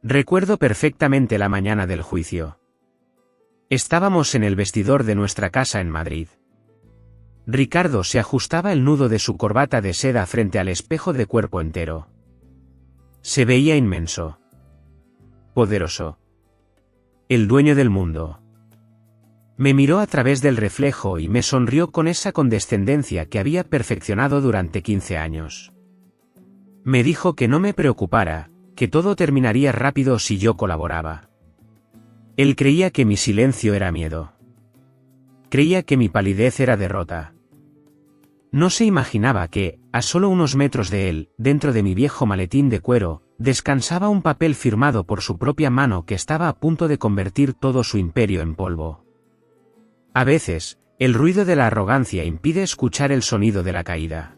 Recuerdo perfectamente la mañana del juicio. Estábamos en el vestidor de nuestra casa en Madrid. Ricardo se ajustaba el nudo de su corbata de seda frente al espejo de cuerpo entero. Se veía inmenso. Poderoso. El dueño del mundo. Me miró a través del reflejo y me sonrió con esa condescendencia que había perfeccionado durante 15 años. Me dijo que no me preocupara, que todo terminaría rápido si yo colaboraba. Él creía que mi silencio era miedo. Creía que mi palidez era derrota. No se imaginaba que, a solo unos metros de él, dentro de mi viejo maletín de cuero, descansaba un papel firmado por su propia mano que estaba a punto de convertir todo su imperio en polvo. A veces, el ruido de la arrogancia impide escuchar el sonido de la caída.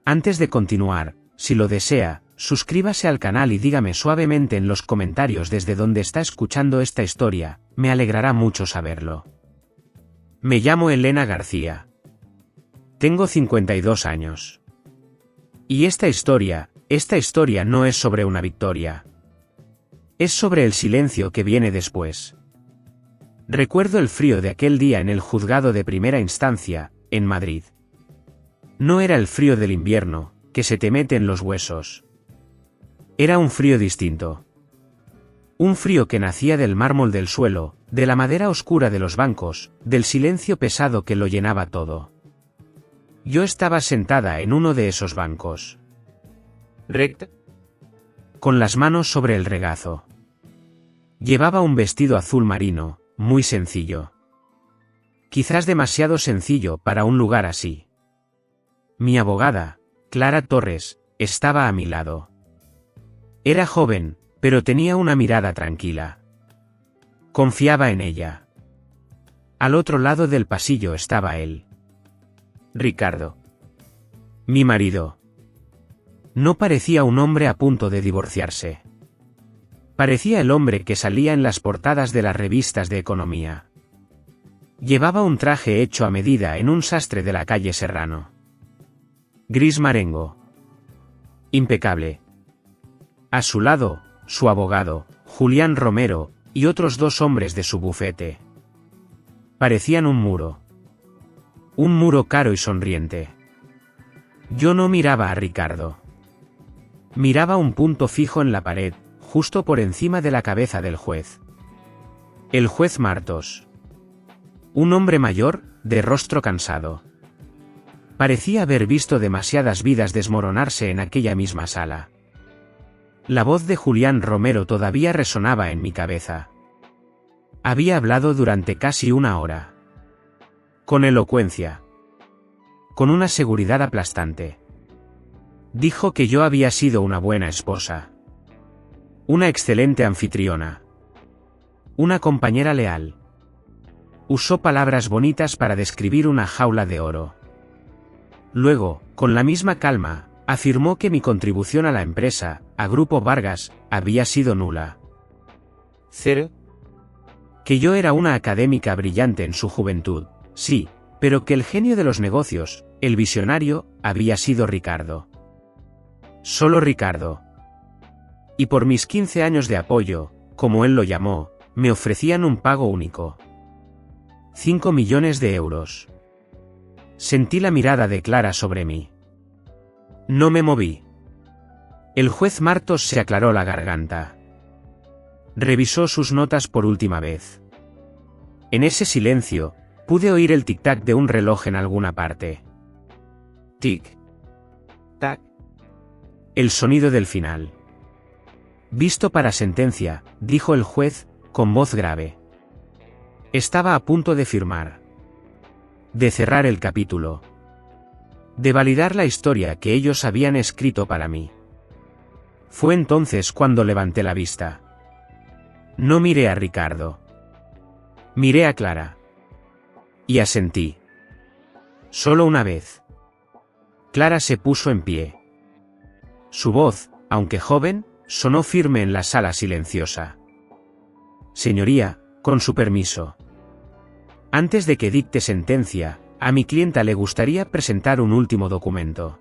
Antes de continuar, si lo desea, suscríbase al canal y dígame suavemente en los comentarios desde donde está escuchando esta historia, me alegrará mucho saberlo. Me llamo Elena García. Tengo 52 años. Y esta historia no es sobre una victoria. Es sobre el silencio que viene después. Recuerdo el frío de aquel día en el juzgado de primera instancia, en Madrid. No era el frío del invierno, que se te mete en los huesos. Era un frío distinto. Un frío que nacía del mármol del suelo, de la madera oscura de los bancos, del silencio pesado que lo llenaba todo. Yo estaba sentada en uno de esos bancos. Recta. Con las manos sobre el regazo. Llevaba un vestido azul marino, muy sencillo. Quizás demasiado sencillo para un lugar así. Mi abogada, Clara Torres, estaba a mi lado. Era joven, pero tenía una mirada tranquila. Confiaba en ella. Al otro lado del pasillo estaba él. Ricardo. Mi marido. No parecía un hombre a punto de divorciarse. Parecía el hombre que salía en las portadas de las revistas de economía. Llevaba un traje hecho a medida en un sastre de la calle Serrano. Gris marengo. Impecable. A su lado, su abogado, Julián Romero, y otros 2 hombres de su bufete. Parecían un muro. Un muro caro y sonriente. Yo no miraba a Ricardo. Miraba un punto fijo en la pared, justo por encima de la cabeza del juez. El juez Martos. Un hombre mayor, de rostro cansado. Parecía haber visto demasiadas vidas desmoronarse en aquella misma sala. La voz de Julián Romero todavía resonaba en mi cabeza. Había hablado durante casi 1 hora. Con elocuencia. Con una seguridad aplastante. Dijo que yo había sido una buena esposa. Una excelente anfitriona. Una compañera leal. Usó palabras bonitas para describir una jaula de oro. Luego, con la misma calma, afirmó que mi contribución a la empresa, a Grupo Vargas, había sido nula. ¿Cero? Que yo era una académica brillante en su juventud, sí, pero que el genio de los negocios, el visionario, había sido Ricardo. Solo Ricardo. Y por mis 15 años de apoyo, como él lo llamó, me ofrecían un pago único. 5 millones de euros. Sentí la mirada de Clara sobre mí. No me moví. El juez Martos se aclaró la garganta. Revisó sus notas por última vez. En ese silencio, pude oír el tic-tac de un reloj en alguna parte. Tic. Tac. El sonido del final. Visto para sentencia, dijo el juez, con voz grave. Estaba a punto de firmar. De cerrar el capítulo. De validar la historia que ellos habían escrito para mí. Fue entonces cuando levanté la vista. No miré a Ricardo. Miré a Clara. Y asentí. Solo una vez. Clara se puso en pie. Su voz, aunque joven, sonó firme en la sala silenciosa. Señoría, con su permiso. Antes de que dicte sentencia, a mi clienta le gustaría presentar un último documento.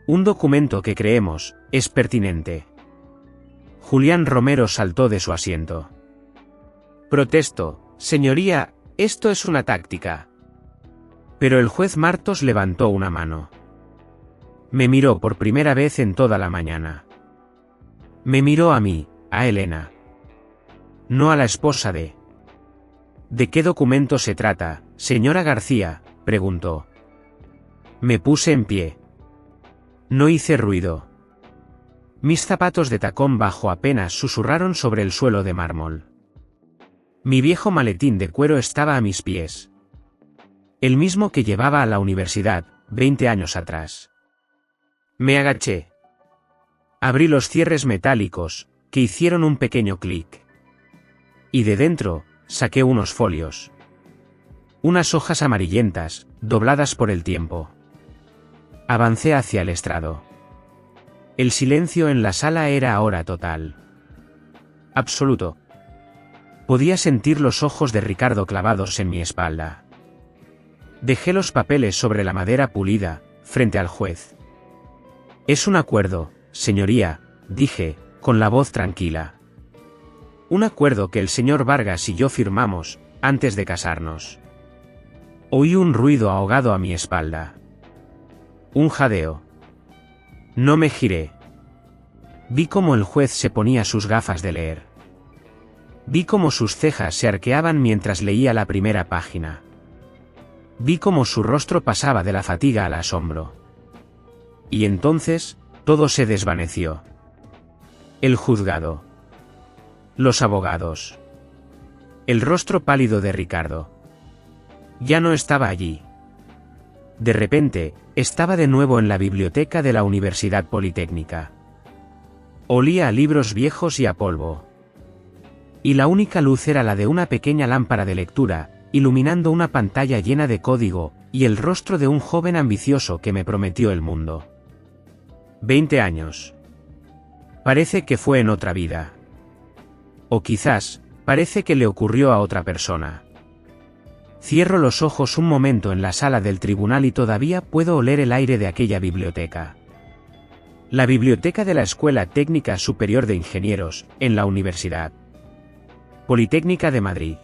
Un documento que creemos, es pertinente. Julián Romero saltó de su asiento. Protesto, señoría, esto es una táctica. Pero el juez Martos levantó una mano. Me miró por primera vez en toda la mañana. Me miró a mí, a Elena. No a la esposa de... ¿De qué documento se trata, señora García?, preguntó. Me puse en pie. No hice ruido. Mis zapatos de tacón bajo apenas susurraron sobre el suelo de mármol. Mi viejo maletín de cuero estaba a mis pies. El mismo que llevaba a la universidad, 20 años atrás. Me agaché. Abrí los cierres metálicos, que hicieron un pequeño clic. Y de dentro, saqué unos folios. Unas hojas amarillentas, dobladas por el tiempo. Avancé hacia el estrado. El silencio en la sala era ahora total. Absoluto. Podía sentir los ojos de Ricardo clavados en mi espalda. Dejé los papeles sobre la madera pulida, frente al juez. Es un acuerdo, señoría, dije, con la voz tranquila. Un acuerdo que el señor Vargas y yo firmamos, antes de casarnos. Oí un ruido ahogado a mi espalda. Un jadeo. No me giré. Vi cómo el juez se ponía sus gafas de leer. Vi cómo sus cejas se arqueaban mientras leía la primera página. Vi cómo su rostro pasaba de la fatiga al asombro. Y entonces, todo se desvaneció. El juzgado. Los abogados. El rostro pálido de Ricardo. Ya no estaba allí. De repente, estaba de nuevo en la biblioteca de la Universidad Politécnica. Olía a libros viejos y a polvo. Y la única luz era la de una pequeña lámpara de lectura, iluminando una pantalla llena de código, y el rostro de un joven ambicioso que me prometió el mundo. 20 años. Parece que fue en otra vida. O quizás, parece que le ocurrió a otra persona. Cierro los ojos un momento en la sala del tribunal y todavía puedo oler el aire de aquella biblioteca. La biblioteca de la Escuela Técnica Superior de Ingenieros, en la Universidad Politécnica de Madrid.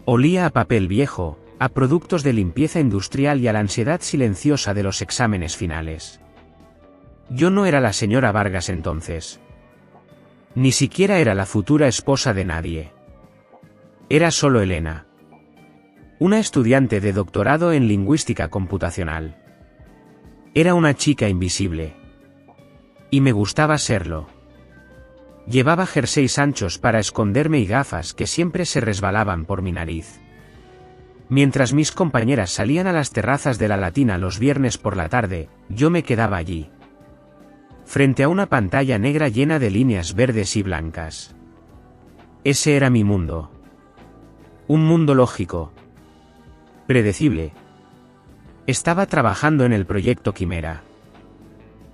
Olía a papel viejo, a productos de limpieza industrial y a la ansiedad silenciosa de los exámenes finales. Yo no era la señora Vargas entonces. Ni siquiera era la futura esposa de nadie. Era solo Elena. Una estudiante de doctorado en lingüística computacional. Era una chica invisible. Y me gustaba serlo. Llevaba jerseys anchos para esconderme y gafas que siempre se resbalaban por mi nariz. Mientras mis compañeras salían a las terrazas de la Latina los viernes por la tarde, yo me quedaba allí. Frente a una pantalla negra llena de líneas verdes y blancas. Ese era mi mundo. Un mundo lógico. Predecible. Estaba trabajando en el proyecto Quimera.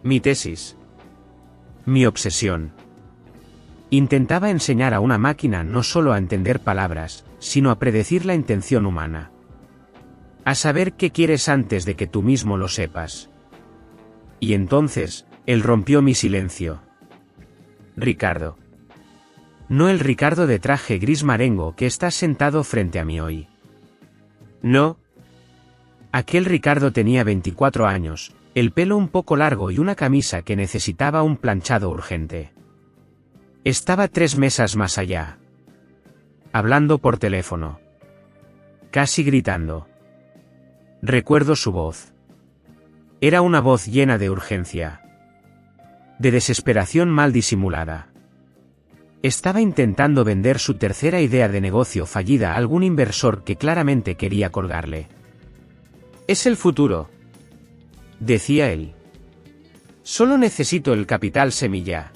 Mi tesis. Mi obsesión. Intentaba enseñar a una máquina no solo a entender palabras, sino a predecir la intención humana. A saber qué quieres antes de que tú mismo lo sepas. Y entonces, él rompió mi silencio. Ricardo. No el Ricardo de traje gris marengo que está sentado frente a mí hoy. No. Aquel Ricardo tenía 24 años, el pelo un poco largo y una camisa que necesitaba un planchado urgente. Estaba 3 mesas más allá. Hablando por teléfono. Casi gritando. Recuerdo su voz. Era una voz llena de urgencia. De desesperación mal disimulada. Estaba intentando vender su tercera idea de negocio fallida a algún inversor que claramente quería colgarle. Es el futuro, decía él. Solo necesito el capital semilla.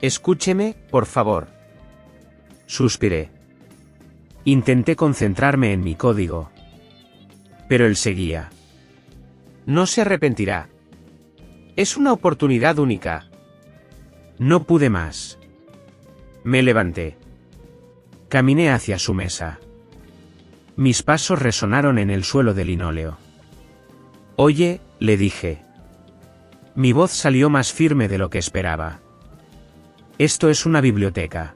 Escúcheme, por favor. Suspiré. Intenté concentrarme en mi código. Pero él seguía. No se arrepentirá. Es una oportunidad única. No pude más. Me levanté. Caminé hacia su mesa. Mis pasos resonaron en el suelo de linóleo. Oye, le dije. Mi voz salió más firme de lo que esperaba. Esto es una biblioteca.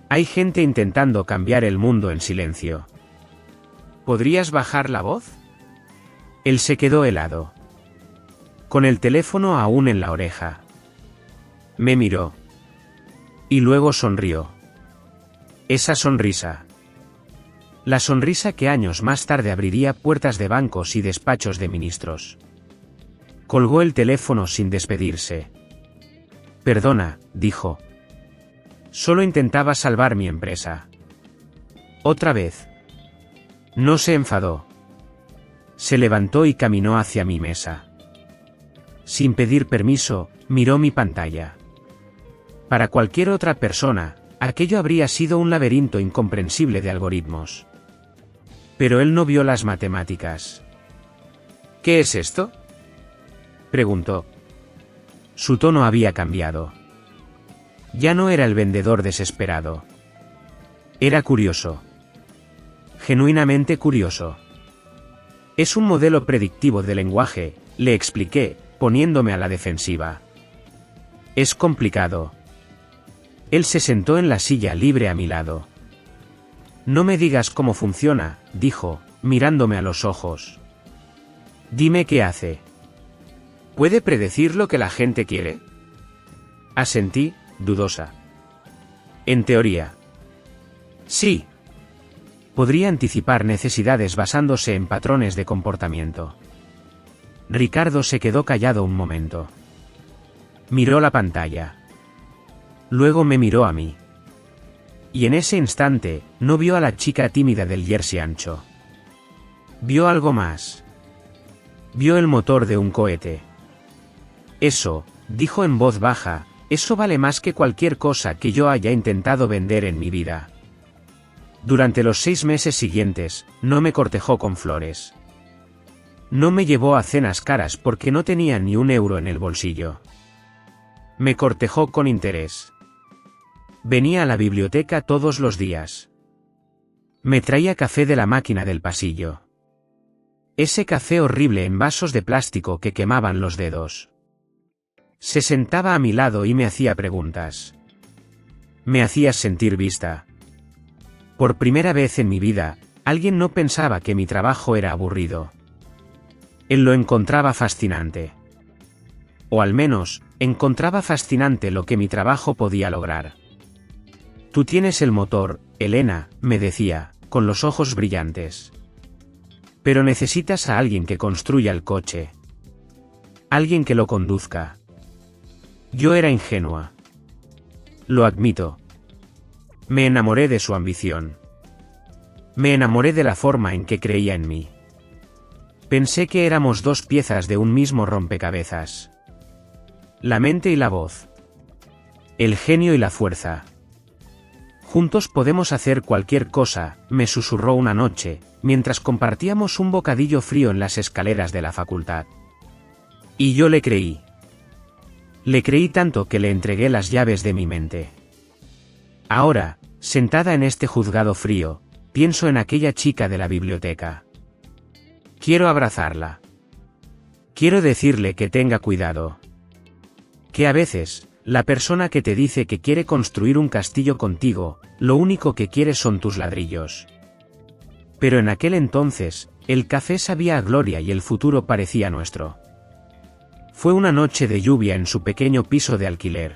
Hay gente intentando cambiar el mundo en silencio. ¿Podrías bajar la voz? Él se quedó helado, con el teléfono aún en la oreja. Me miró. Y luego sonrió. Esa sonrisa. La sonrisa que años más tarde abriría puertas de bancos y despachos de ministros. Colgó el teléfono sin despedirse. Perdona, dijo. Solo intentaba salvar mi empresa. Otra vez. No se enfadó. Se levantó y caminó hacia mi mesa. Sin pedir permiso, miró mi pantalla. Para cualquier otra persona, aquello habría sido un laberinto incomprensible de algoritmos. Pero él no vio las matemáticas. ¿Qué es esto?, preguntó. Su tono había cambiado. Ya no era el vendedor desesperado. Era curioso. Genuinamente curioso. Es un modelo predictivo de lenguaje, le expliqué, poniéndome a la defensiva. Es complicado. Él se sentó en la silla libre a mi lado. No me digas cómo funciona, dijo, mirándome a los ojos. Dime qué hace. ¿Puede predecir lo que la gente quiere? Asentí, dudosa. En teoría. Sí. Podría anticipar necesidades basándose en patrones de comportamiento. Ricardo se quedó callado un momento. Miró la pantalla. Luego me miró a mí. Y en ese instante, no vio a la chica tímida del jersey ancho. Vio algo más. Vio el motor de un cohete. Eso, dijo en voz baja, eso vale más que cualquier cosa que yo haya intentado vender en mi vida. Durante los 6 meses siguientes, no me cortejó con flores. No me llevó a cenas caras porque no tenía ni un euro en el bolsillo. Me cortejó con interés. Venía a la biblioteca todos los días. Me traía café de la máquina del pasillo. Ese café horrible en vasos de plástico que quemaban los dedos. Se sentaba a mi lado y me hacía preguntas. Me hacías sentir vista. Por primera vez en mi vida, alguien no pensaba que mi trabajo era aburrido. Él lo encontraba fascinante. O al menos, encontraba fascinante lo que mi trabajo podía lograr. Tú tienes el motor, Elena, me decía, con los ojos brillantes. Pero necesitas a alguien que construya el coche. Alguien que lo conduzca. Yo era ingenua. Lo admito. Me enamoré de su ambición. Me enamoré de la forma en que creía en mí. Pensé que éramos 2 piezas de un mismo rompecabezas. La mente y la voz. El genio y la fuerza. Juntos podemos hacer cualquier cosa, me susurró una noche, mientras compartíamos un bocadillo frío en las escaleras de la facultad. Y yo le creí. Le creí tanto que le entregué las llaves de mi mente. Ahora, sentada en este juzgado frío, pienso en aquella chica de la biblioteca. Quiero abrazarla. Quiero decirle que tenga cuidado. Que a veces, la persona que te dice que quiere construir un castillo contigo, lo único que quiere son tus ladrillos. Pero en aquel entonces, el café sabía a gloria y el futuro parecía nuestro. Fue una noche de lluvia en su pequeño piso de alquiler.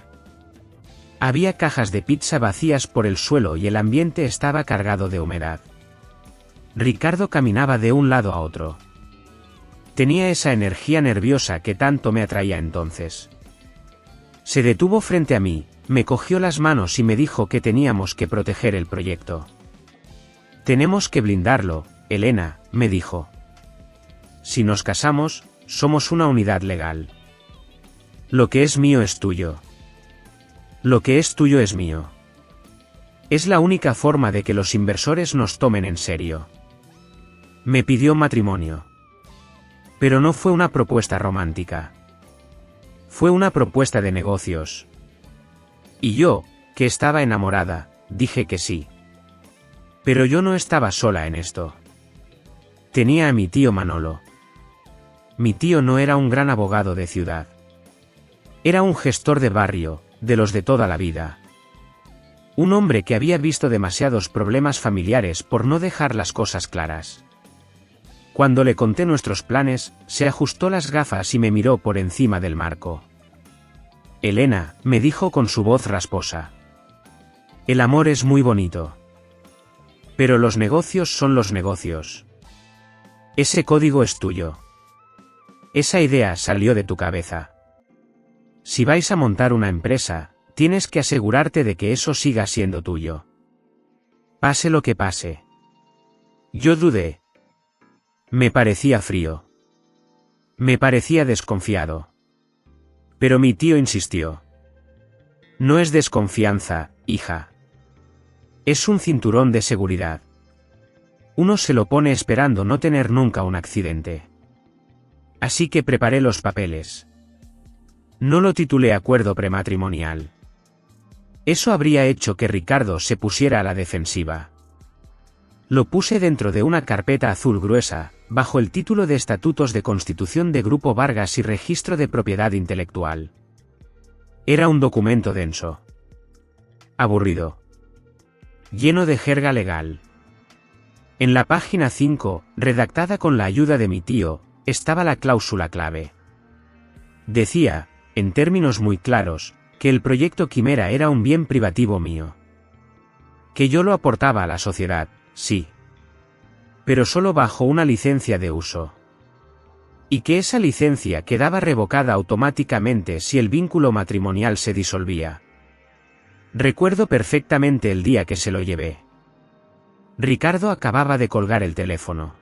Había cajas de pizza vacías por el suelo y el ambiente estaba cargado de humedad. Ricardo caminaba de un lado a otro. Tenía esa energía nerviosa que tanto me atraía entonces. Se detuvo frente a mí, me cogió las manos y me dijo que teníamos que proteger el proyecto. Tenemos que blindarlo, Elena, me dijo. Si nos casamos, somos una unidad legal. Lo que es mío es tuyo. Lo que es tuyo es mío. Es la única forma de que los inversores nos tomen en serio. Me pidió matrimonio. Pero no fue una propuesta romántica. Fue una propuesta de negocios. Y yo, que estaba enamorada, dije que sí. Pero yo no estaba sola en esto. Tenía a mi tío Manolo. Mi tío no era un gran abogado de ciudad. Era un gestor de barrio, de los de toda la vida. Un hombre que había visto demasiados problemas familiares por no dejar las cosas claras. Cuando le conté nuestros planes, se ajustó las gafas y me miró por encima del marco. Elena, me dijo con su voz rasposa. El amor es muy bonito. Pero los negocios son los negocios. Ese código es tuyo. Esa idea salió de tu cabeza. Si vais a montar una empresa, tienes que asegurarte de que eso siga siendo tuyo. Pase lo que pase. Yo dudé. Me parecía frío. Me parecía desconfiado. Pero mi tío insistió. No es desconfianza, hija. Es un cinturón de seguridad. Uno se lo pone esperando no tener nunca un accidente. Así que preparé los papeles. No lo titulé acuerdo prematrimonial. Eso habría hecho que Ricardo se pusiera a la defensiva. Lo puse dentro de una carpeta azul gruesa, bajo el título de Estatutos de Constitución de Grupo Vargas y Registro de Propiedad Intelectual. Era un documento denso. Aburrido. Lleno de jerga legal. En la página 5, redactada con la ayuda de mi tío, estaba la cláusula clave. Decía, en términos muy claros, que el proyecto Quimera era un bien privativo mío. Que yo lo aportaba a la sociedad, sí. Pero solo bajo una licencia de uso. Y que esa licencia quedaba revocada automáticamente si el vínculo matrimonial se disolvía. Recuerdo perfectamente el día que se lo llevé. Ricardo acababa de colgar el teléfono.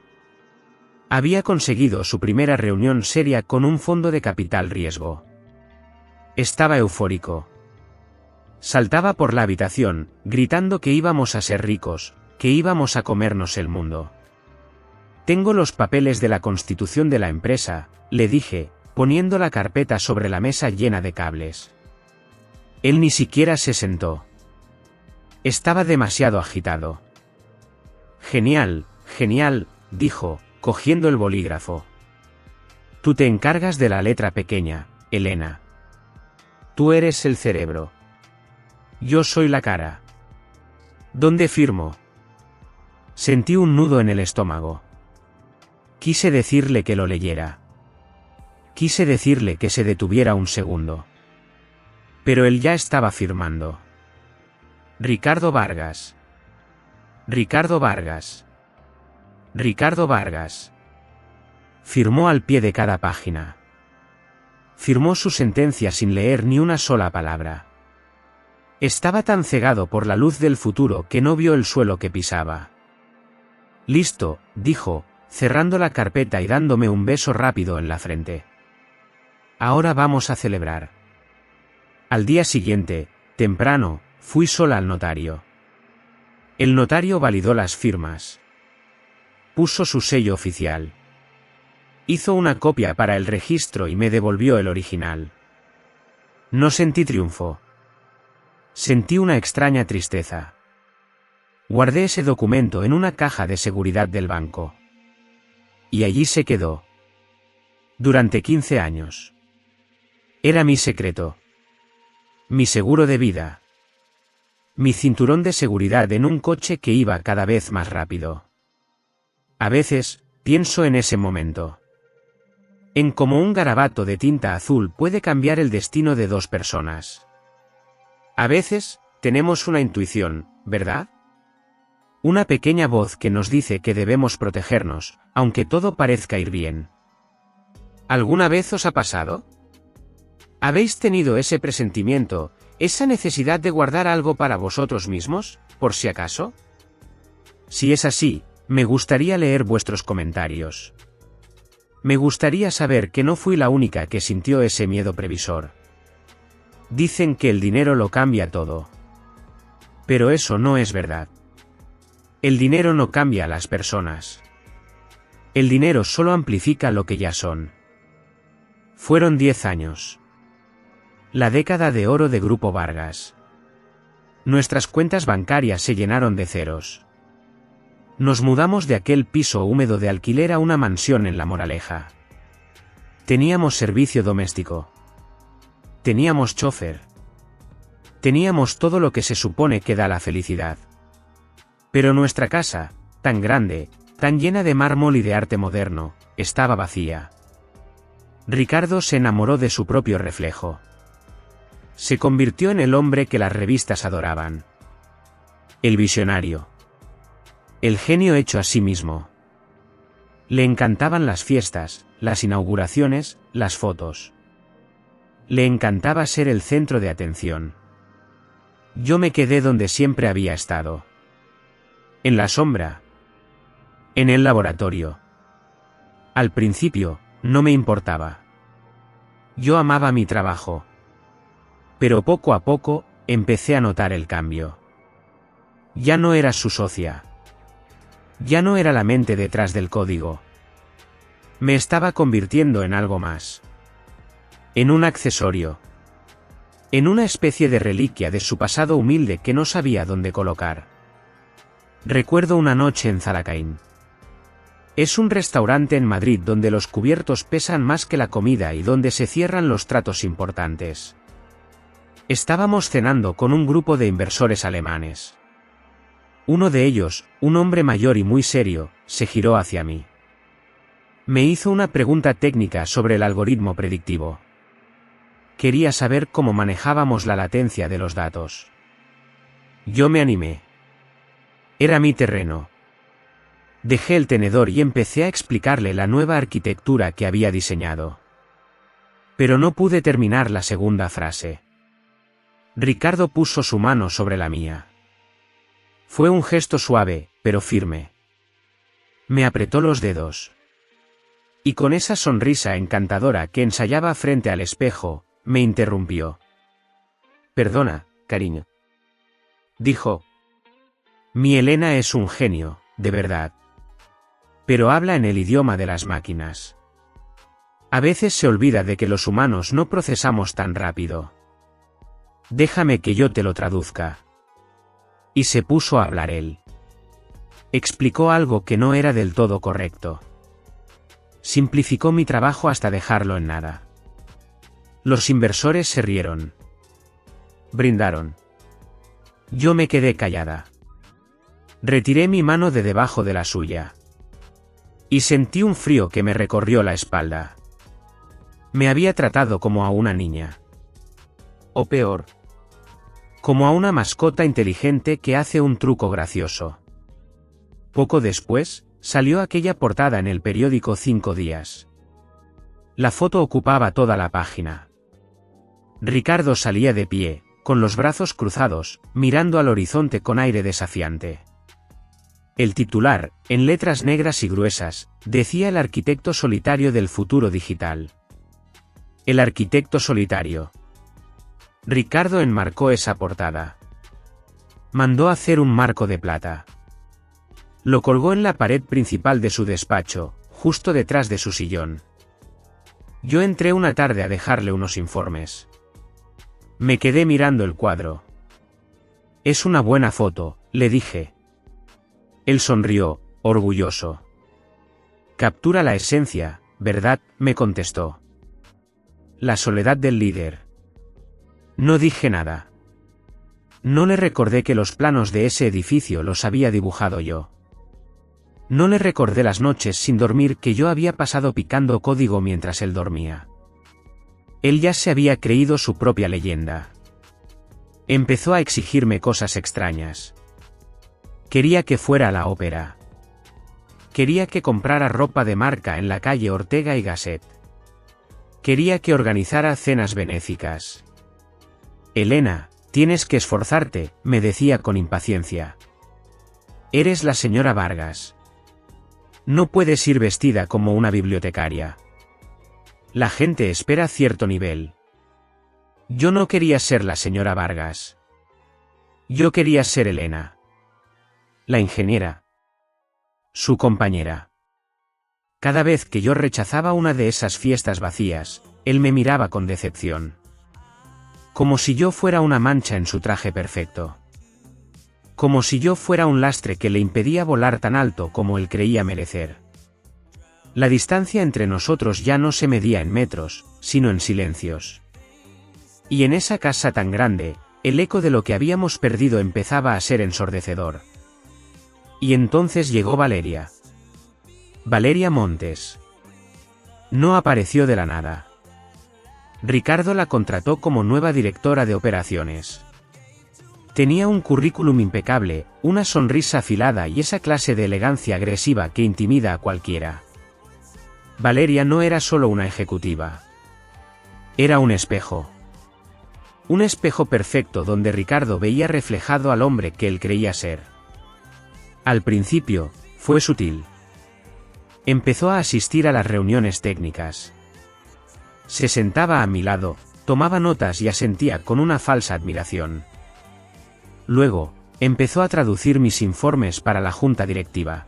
Había conseguido su primera reunión seria con un fondo de capital riesgo. Estaba eufórico. Saltaba por la habitación, gritando que íbamos a ser ricos, que íbamos a comernos el mundo. Tengo los papeles de la constitución de la empresa, le dije, poniendo la carpeta sobre la mesa llena de cables. Él ni siquiera se sentó. Estaba demasiado agitado. Genial, genial, dijo, cogiendo el bolígrafo. Tú te encargas de la letra pequeña, Elena. Tú eres el cerebro. Yo soy la cara. ¿Dónde firmo? Sentí un nudo en el estómago. Quise decirle que lo leyera. Quise decirle que se detuviera un segundo. Pero él ya estaba firmando. Ricardo Vargas. Ricardo Vargas. Ricardo Vargas. Firmó al pie de cada página. Firmó su sentencia sin leer ni una sola palabra. Estaba tan cegado por la luz del futuro que no vio el suelo que pisaba. Listo, dijo, cerrando la carpeta y dándome un beso rápido en la frente. Ahora vamos a celebrar. Al día siguiente, temprano, fui sola al notario. El notario validó las firmas. Puso su sello oficial. Hizo una copia para el registro y me devolvió el original. No sentí triunfo. Sentí una extraña tristeza. Guardé ese documento en una caja de seguridad del banco. Y allí se quedó. Durante 15 años. Era mi secreto. Mi seguro de vida. Mi cinturón de seguridad en un coche que iba cada vez más rápido. A veces, pienso en ese momento. En cómo un garabato de tinta azul puede cambiar el destino de dos personas. A veces, tenemos una intuición, ¿verdad? Una pequeña voz que nos dice que debemos protegernos, aunque todo parezca ir bien. ¿Alguna vez os ha pasado? ¿Habéis tenido ese presentimiento, esa necesidad de guardar algo para vosotros mismos, por si acaso? Si es así, me gustaría leer vuestros comentarios. Me gustaría saber que no fui la única que sintió ese miedo previsor. Dicen que el dinero lo cambia todo. Pero eso no es verdad. El dinero no cambia a las personas. El dinero solo amplifica lo que ya son. Fueron 10 años. La década de oro de Grupo Vargas. Nuestras cuentas bancarias se llenaron de ceros. Nos mudamos de aquel piso húmedo de alquiler a una mansión en La Moraleja. Teníamos servicio doméstico. Teníamos chofer. Teníamos todo lo que se supone que da la felicidad. Pero nuestra casa, tan grande, tan llena de mármol y de arte moderno, estaba vacía. Ricardo se enamoró de su propio reflejo. Se convirtió en el hombre que las revistas adoraban. El visionario. El genio hecho a sí mismo. Le encantaban las fiestas, las inauguraciones, las fotos. Le encantaba ser el centro de atención. Yo me quedé donde siempre había estado. En la sombra. En el laboratorio. Al principio, no me importaba. Yo amaba mi trabajo. Pero poco a poco, empecé a notar el cambio. Ya no era su socia. Ya no era la mente detrás del código. Me estaba convirtiendo en algo más. En un accesorio. En una especie de reliquia de su pasado humilde que no sabía dónde colocar. Recuerdo una noche en Zalacaín. Es un restaurante en Madrid donde los cubiertos pesan más que la comida y donde se cierran los tratos importantes. Estábamos cenando con un grupo de inversores alemanes. Uno de ellos, un hombre mayor y muy serio, se giró hacia mí. Me hizo una pregunta técnica sobre el algoritmo predictivo. Quería saber cómo manejábamos la latencia de los datos. Yo me animé. Era mi terreno. Dejé el tenedor y empecé a explicarle la nueva arquitectura que había diseñado. Pero no pude terminar la segunda frase. Ricardo puso su mano sobre la mía. Fue un gesto suave, pero firme. Me apretó los dedos. Y con esa sonrisa encantadora que ensayaba frente al espejo, me interrumpió. Perdona, cariño. Dijo. Mi Elena es un genio, de verdad. Pero habla en el idioma de las máquinas. A veces se olvida de que los humanos no procesamos tan rápido. Déjame que yo te lo traduzca. Y se puso a hablar él. Explicó algo que no era del todo correcto. Simplificó mi trabajo hasta dejarlo en nada. Los inversores se rieron. Brindaron. Yo me quedé callada. Retiré mi mano de debajo de la suya. Y sentí un frío que me recorrió la espalda. Me había tratado como a una niña. O peor. Como a una mascota inteligente que hace un truco gracioso. Poco después, salió aquella portada en el periódico 5 días. La foto ocupaba toda la página. Ricardo salía de pie, con los brazos cruzados, mirando al horizonte con aire desafiante. El titular, en letras negras y gruesas, decía el arquitecto solitario del futuro digital. El arquitecto solitario. Ricardo enmarcó esa portada. Mandó hacer un marco de plata. Lo colgó en la pared principal de su despacho, justo detrás de su sillón. Yo entré una tarde a dejarle unos informes. Me quedé mirando el cuadro. Es una buena foto, le dije. Él sonrió, orgulloso. Captura la esencia, ¿verdad?, me contestó. La soledad del líder. No dije nada. No le recordé que los planos de ese edificio los había dibujado yo. No le recordé las noches sin dormir que yo había pasado picando código mientras él dormía. Él ya se había creído su propia leyenda. Empezó a exigirme cosas extrañas. Quería que fuera a la ópera. Quería que comprara ropa de marca en la calle Ortega y Gasset. Quería que organizara cenas benéficas. Elena, tienes que esforzarte, me decía con impaciencia. Eres la señora Vargas. No puedes ir vestida como una bibliotecaria. La gente espera cierto nivel. Yo no quería ser la señora Vargas. Yo quería ser Elena. La ingeniera. Su compañera. Cada vez que yo rechazaba una de esas fiestas vacías, él me miraba con decepción. Como si yo fuera una mancha en su traje perfecto. Como si yo fuera un lastre que le impedía volar tan alto como él creía merecer. La distancia entre nosotros ya no se medía en metros, sino en silencios. Y en esa casa tan grande, el eco de lo que habíamos perdido empezaba a ser ensordecedor. Y entonces llegó Valeria. Valeria Montes. No apareció de la nada. Ricardo la contrató como nueva directora de operaciones. Tenía un currículum impecable, una sonrisa afilada y esa clase de elegancia agresiva que intimida a cualquiera. Valeria no era solo una ejecutiva. Era un espejo. Un espejo perfecto donde Ricardo veía reflejado al hombre que él creía ser. Al principio, fue sutil. Empezó a asistir a las reuniones técnicas. Se sentaba a mi lado, tomaba notas y asentía con una falsa admiración. Luego, empezó a traducir mis informes para la junta directiva.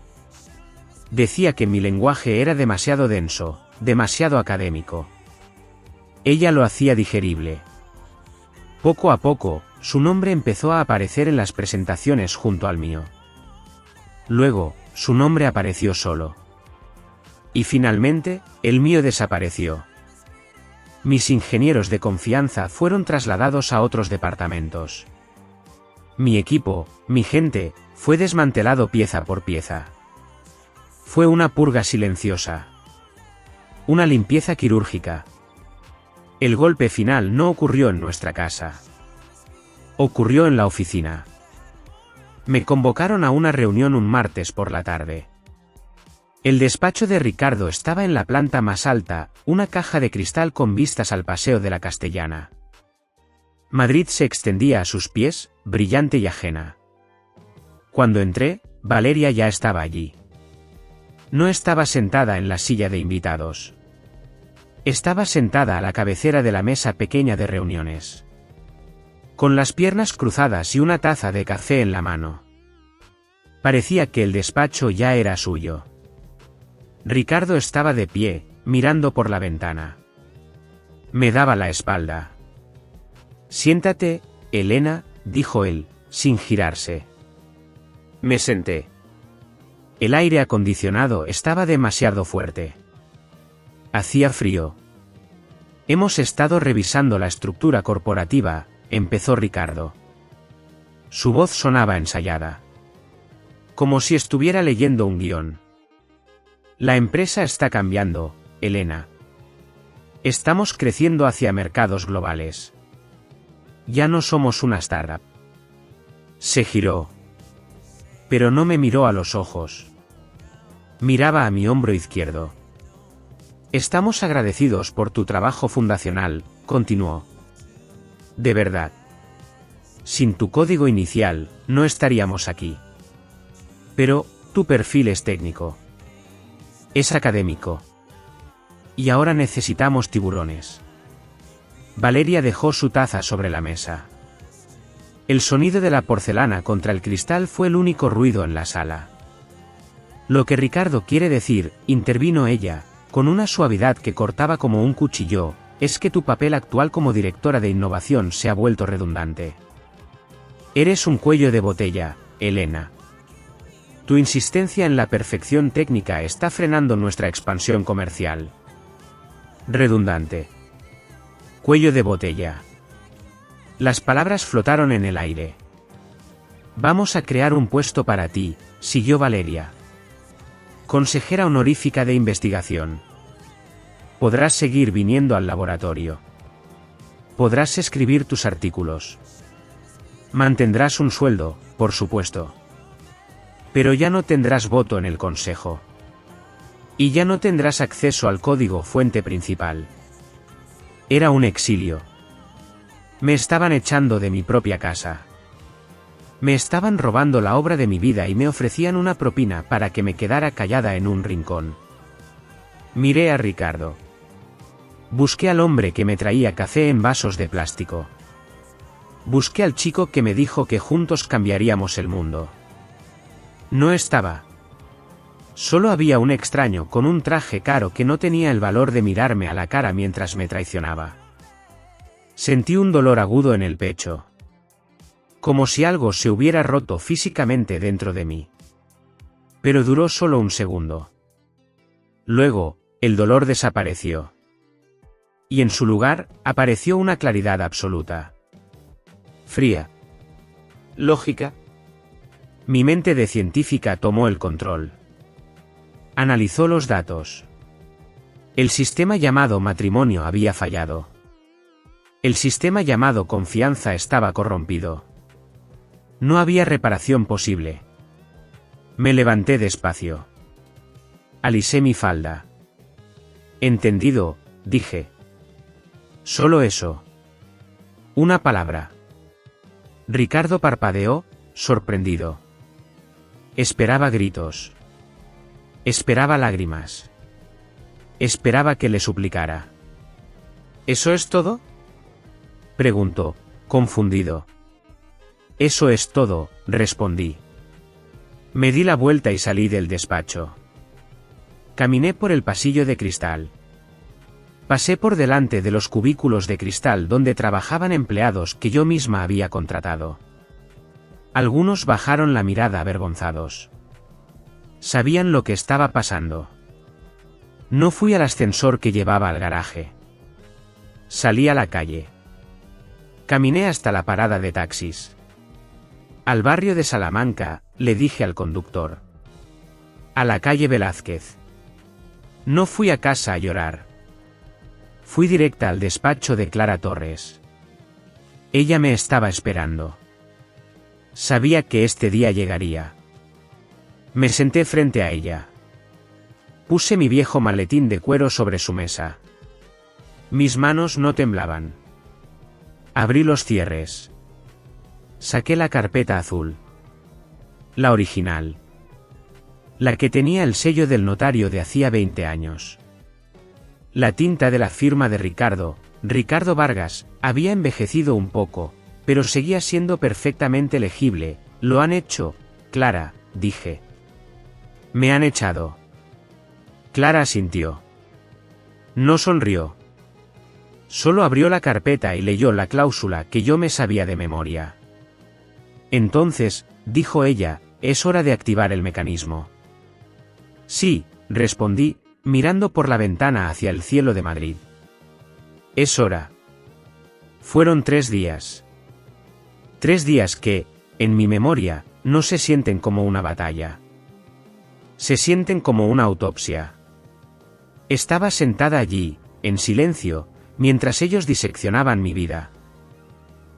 Decía que mi lenguaje era demasiado denso, demasiado académico. Ella lo hacía digerible. Poco a poco, su nombre empezó a aparecer en las presentaciones junto al mío. Luego, su nombre apareció solo. Y finalmente, el mío desapareció. Mis ingenieros de confianza fueron trasladados a otros departamentos. Mi equipo, mi gente, fue desmantelado pieza por pieza. Fue una purga silenciosa. Una limpieza quirúrgica. El golpe final no ocurrió en nuestra casa. Ocurrió en la oficina. Me convocaron a una reunión un martes por la tarde. El despacho de Ricardo estaba en la planta más alta, una caja de cristal con vistas al Paseo de la Castellana. Madrid se extendía a sus pies, brillante y ajena. Cuando entré, Valeria ya estaba allí. No estaba sentada en la silla de invitados. Estaba sentada a la cabecera de la mesa pequeña de reuniones. Con las piernas cruzadas y una taza de café en la mano. Parecía que el despacho ya era suyo. Ricardo estaba de pie, mirando por la ventana. Me daba la espalda. Siéntate, Elena, dijo él, sin girarse. Me senté. El aire acondicionado estaba demasiado fuerte. Hacía frío. Hemos estado revisando la estructura corporativa, empezó Ricardo. Su voz sonaba ensayada. Como si estuviera leyendo un guión. La empresa está cambiando, Elena. Estamos creciendo hacia mercados globales. Ya no somos una startup. Se giró. Pero no me miró a los ojos. Miraba a mi hombro izquierdo. Estamos agradecidos por tu trabajo fundacional, continuó. De verdad. Sin tu código inicial, no estaríamos aquí. Pero, tu perfil es técnico. Es académico. Y ahora necesitamos tiburones. Valeria dejó su taza sobre la mesa. El sonido de la porcelana contra el cristal fue el único ruido en la sala. Lo que Ricardo quiere decir, intervino ella, con una suavidad que cortaba como un cuchillo, es que tu papel actual como directora de innovación se ha vuelto redundante. Eres un cuello de botella, Elena. Tu insistencia en la perfección técnica está frenando nuestra expansión comercial. Redundante. Cuello de botella. Las palabras flotaron en el aire. Vamos a crear un puesto para ti, siguió Valeria. Consejera honorífica de investigación. Podrás seguir viniendo al laboratorio. Podrás escribir tus artículos. Mantendrás un sueldo, por supuesto. Pero ya no tendrás voto en el consejo. Y ya no tendrás acceso al código fuente principal. Era un exilio. Me estaban echando de mi propia casa. Me estaban robando la obra de mi vida y me ofrecían una propina para que me quedara callada en un rincón. Miré a Ricardo. Busqué al hombre que me traía café en vasos de plástico. Busqué al chico que me dijo que juntos cambiaríamos el mundo. No estaba. Solo había un extraño con un traje caro que no tenía el valor de mirarme a la cara mientras me traicionaba. Sentí un dolor agudo en el pecho. Como si algo se hubiera roto físicamente dentro de mí. Pero duró solo un segundo. Luego, el dolor desapareció. Y en su lugar, apareció una claridad absoluta. Fría. Lógica. Mi mente de científica tomó el control. Analizó los datos. El sistema llamado matrimonio había fallado. El sistema llamado confianza estaba corrompido. No había reparación posible. Me levanté despacio. Alisé mi falda. Entendido, dije. Solo eso. Una palabra. Ricardo parpadeó, sorprendido. Esperaba gritos. Esperaba lágrimas. Esperaba que le suplicara. ¿Eso es todo?, preguntó, confundido. Eso es todo, respondí. Me di la vuelta y salí del despacho. Caminé por el pasillo de cristal. Pasé por delante de los cubículos de cristal donde trabajaban empleados que yo misma había contratado. Algunos bajaron la mirada avergonzados. Sabían lo que estaba pasando. No fui al ascensor que llevaba al garaje. Salí a la calle. Caminé hasta la parada de taxis. Al barrio de Salamanca, le dije al conductor. A la calle Velázquez. No fui a casa a llorar. Fui directa al despacho de Clara Torres. Ella me estaba esperando. Sabía que este día llegaría. Me senté frente a ella. Puse mi viejo maletín de cuero sobre su mesa. Mis manos no temblaban. Abrí los cierres. Saqué la carpeta azul. La original. La que tenía el sello del notario de hacía 20 años. La tinta de la firma de Ricardo Vargas, había envejecido un poco, pero seguía siendo perfectamente legible. Lo han hecho, Clara, dije. Me han echado. Clara asintió. No sonrió. Solo abrió la carpeta y leyó la cláusula que yo me sabía de memoria. Entonces, dijo ella, es hora de activar el mecanismo. Sí, respondí, mirando por la ventana hacia el cielo de Madrid. Es hora. Fueron 3 días. 3 días que, en mi memoria, no se sienten como una batalla. Se sienten como una autopsia. Estaba sentada allí, en silencio, mientras ellos diseccionaban mi vida.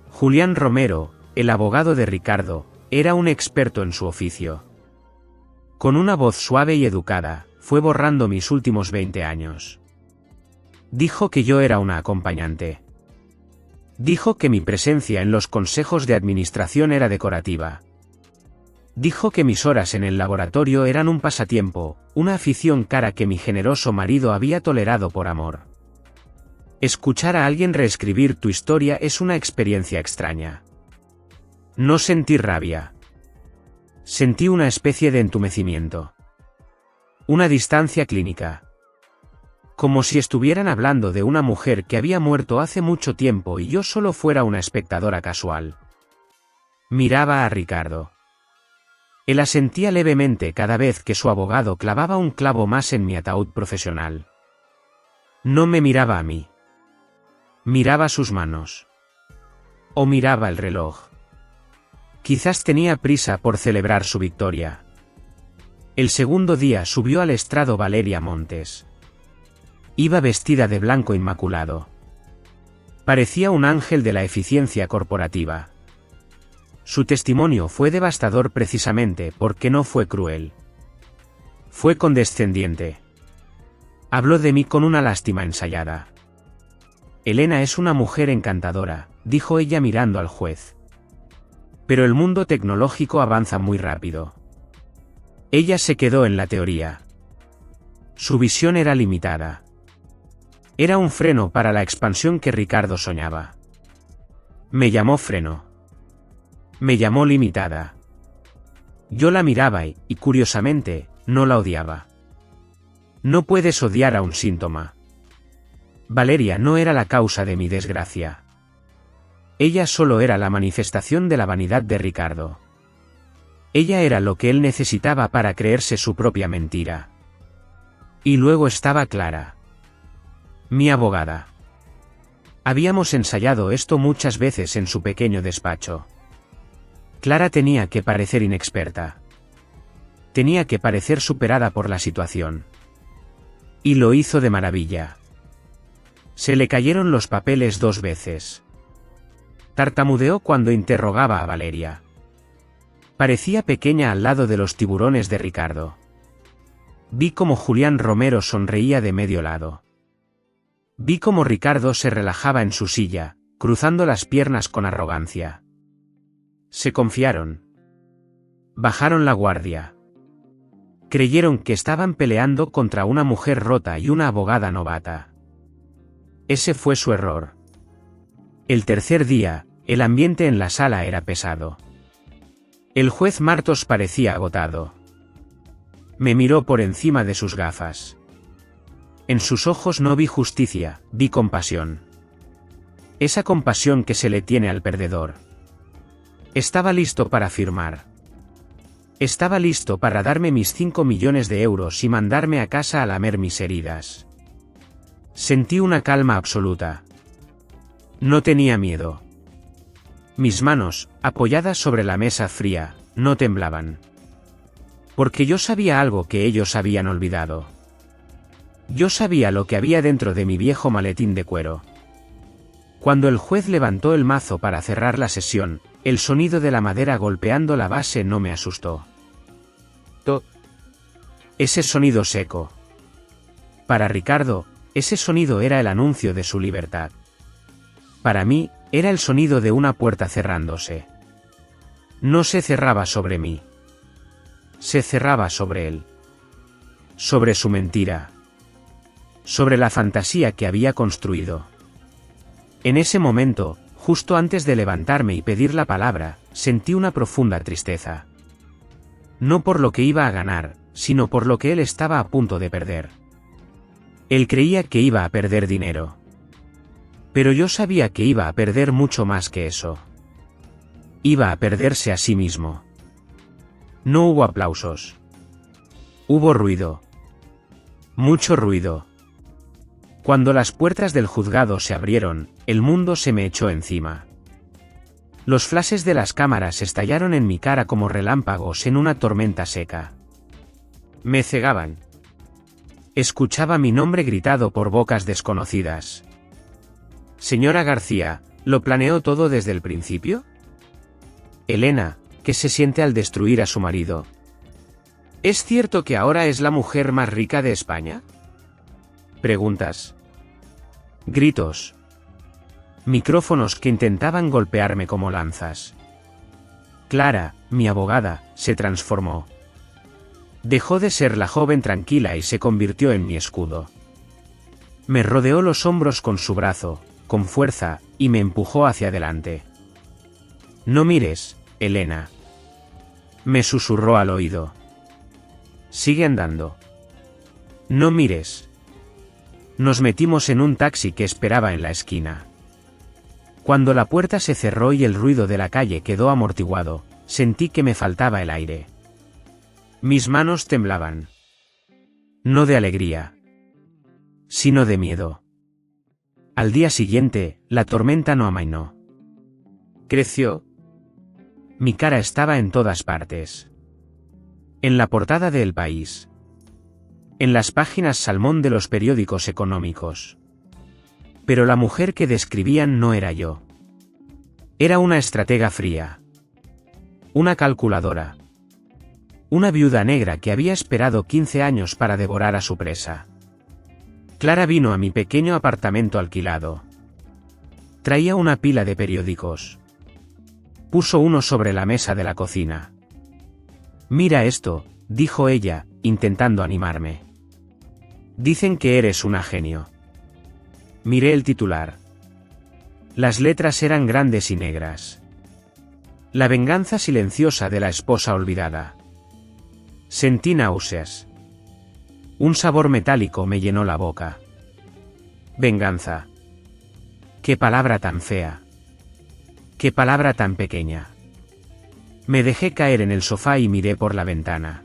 Julián Romero, el abogado de Ricardo, era un experto en su oficio. Con una voz suave y educada, fue borrando mis últimos 20 años. Dijo que yo era una acompañante. Dijo que mi presencia en los consejos de administración era decorativa. Dijo que mis horas en el laboratorio eran un pasatiempo, una afición cara que mi generoso marido había tolerado por amor. Escuchar a alguien reescribir tu historia es una experiencia extraña. No sentí rabia. Sentí una especie de entumecimiento. Una distancia clínica. Como si estuvieran hablando de una mujer que había muerto hace mucho tiempo y yo solo fuera una espectadora casual. Miraba a Ricardo. Él asentía levemente cada vez que su abogado clavaba un clavo más en mi ataúd profesional. No me miraba a mí. Miraba sus manos. O miraba el reloj. Quizás tenía prisa por celebrar su victoria. El segundo día subió al estrado Valeria Montes. Iba vestida de blanco inmaculado. Parecía un ángel de la eficiencia corporativa. Su testimonio fue devastador precisamente porque no fue cruel. Fue condescendiente. Habló de mí con una lástima ensayada. Elena es una mujer encantadora, dijo ella mirando al juez. Pero el mundo tecnológico avanza muy rápido. Ella se quedó en la teoría. Su visión era limitada. Era un freno para la expansión que Ricardo soñaba. Me llamó freno. Me llamó limitada. Yo la miraba y, curiosamente, no la odiaba. No puedes odiar a un síntoma. Valeria no era la causa de mi desgracia. Ella solo era la manifestación de la vanidad de Ricardo. Ella era lo que él necesitaba para creerse su propia mentira. Y luego estaba Clara. Mi abogada. Habíamos ensayado esto muchas veces en su pequeño despacho. Clara tenía que parecer inexperta. Tenía que parecer superada por la situación. Y lo hizo de maravilla. Se le cayeron los papeles 2 veces. Tartamudeó cuando interrogaba a Valeria. Parecía pequeña al lado de los tiburones de Ricardo. Vi cómo Julián Romero sonreía de medio lado. Vi cómo Ricardo se relajaba en su silla, cruzando las piernas con arrogancia. Se confiaron. Bajaron la guardia. Creyeron que estaban peleando contra una mujer rota y una abogada novata. Ese fue su error. El tercer día, el ambiente en la sala era pesado. El juez Martos parecía agotado. Me miró por encima de sus gafas. En sus ojos no vi justicia, vi compasión. Esa compasión que se le tiene al perdedor. Estaba listo para firmar. Estaba listo para darme mis 5 millones de euros y mandarme a casa a lamer mis heridas. Sentí una calma absoluta. No tenía miedo. Mis manos, apoyadas sobre la mesa fría, no temblaban. Porque yo sabía algo que ellos habían olvidado. Yo sabía lo que había dentro de mi viejo maletín de cuero. Cuando el juez levantó el mazo para cerrar la sesión, el sonido de la madera golpeando la base no me asustó. Ese sonido seco. Para Ricardo, ese sonido era el anuncio de su libertad. Para mí, era el sonido de una puerta cerrándose. No se cerraba sobre mí. Se cerraba sobre él. Sobre su mentira. Sobre la fantasía que había construido. En ese momento, justo antes de levantarme y pedir la palabra, sentí una profunda tristeza. No por lo que iba a ganar, sino por lo que él estaba a punto de perder. Él creía que iba a perder dinero. Pero yo sabía que iba a perder mucho más que eso. Iba a perderse a sí mismo. No hubo aplausos. Hubo ruido. Mucho ruido. Cuando las puertas del juzgado se abrieron, el mundo se me echó encima. Los flashes de las cámaras estallaron en mi cara como relámpagos en una tormenta seca. Me cegaban. Escuchaba mi nombre gritado por bocas desconocidas. Señora García, ¿lo planeó todo desde el principio? Elena, ¿qué se siente al destruir a su marido? ¿Es cierto que ahora es la mujer más rica de España? Preguntas. Gritos. Micrófonos que intentaban golpearme como lanzas. Clara, mi abogada, se transformó. Dejó de ser la joven tranquila y se convirtió en mi escudo. Me rodeó los hombros con su brazo, con fuerza, y me empujó hacia adelante. No mires, Elena. Me susurró al oído. Sigue andando. No mires. Nos metimos en un taxi que esperaba en la esquina. Cuando la puerta se cerró y el ruido de la calle quedó amortiguado, sentí que me faltaba el aire. Mis manos temblaban. No de alegría, sino de miedo. Al día siguiente, la tormenta no amainó. Creció. Mi cara estaba en todas partes. En la portada de El País. En las páginas salmón de los periódicos económicos. Pero la mujer que describían no era yo. Era una estratega fría. Una calculadora. Una viuda negra que había esperado 15 años para devorar a su presa. Clara vino a mi pequeño apartamento alquilado. Traía una pila de periódicos. Puso uno sobre la mesa de la cocina. Mira esto, dijo ella, intentando animarme. Dicen que eres una genio. Miré el titular. Las letras eran grandes y negras. La venganza silenciosa de la esposa olvidada. Sentí náuseas. Un sabor metálico me llenó la boca. Venganza. Qué palabra tan fea. Qué palabra tan pequeña. Me dejé caer en el sofá y miré por la ventana.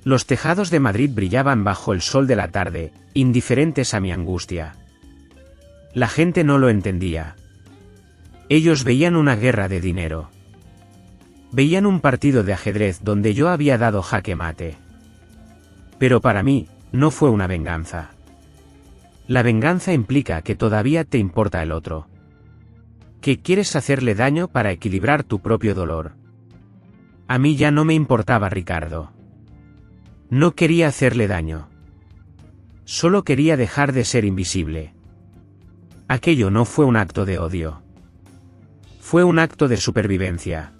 Los tejados de Madrid brillaban bajo el sol de la tarde, indiferentes a mi angustia. La gente no lo entendía. Ellos veían una guerra de dinero. Veían un partido de ajedrez donde yo había dado jaque mate. Pero para mí, no fue una venganza. La venganza implica que todavía te importa el otro. Que quieres hacerle daño para equilibrar tu propio dolor. A mí ya no me importaba Ricardo. No quería hacerle daño. Solo quería dejar de ser invisible. Aquello no fue un acto de odio. Fue un acto de supervivencia.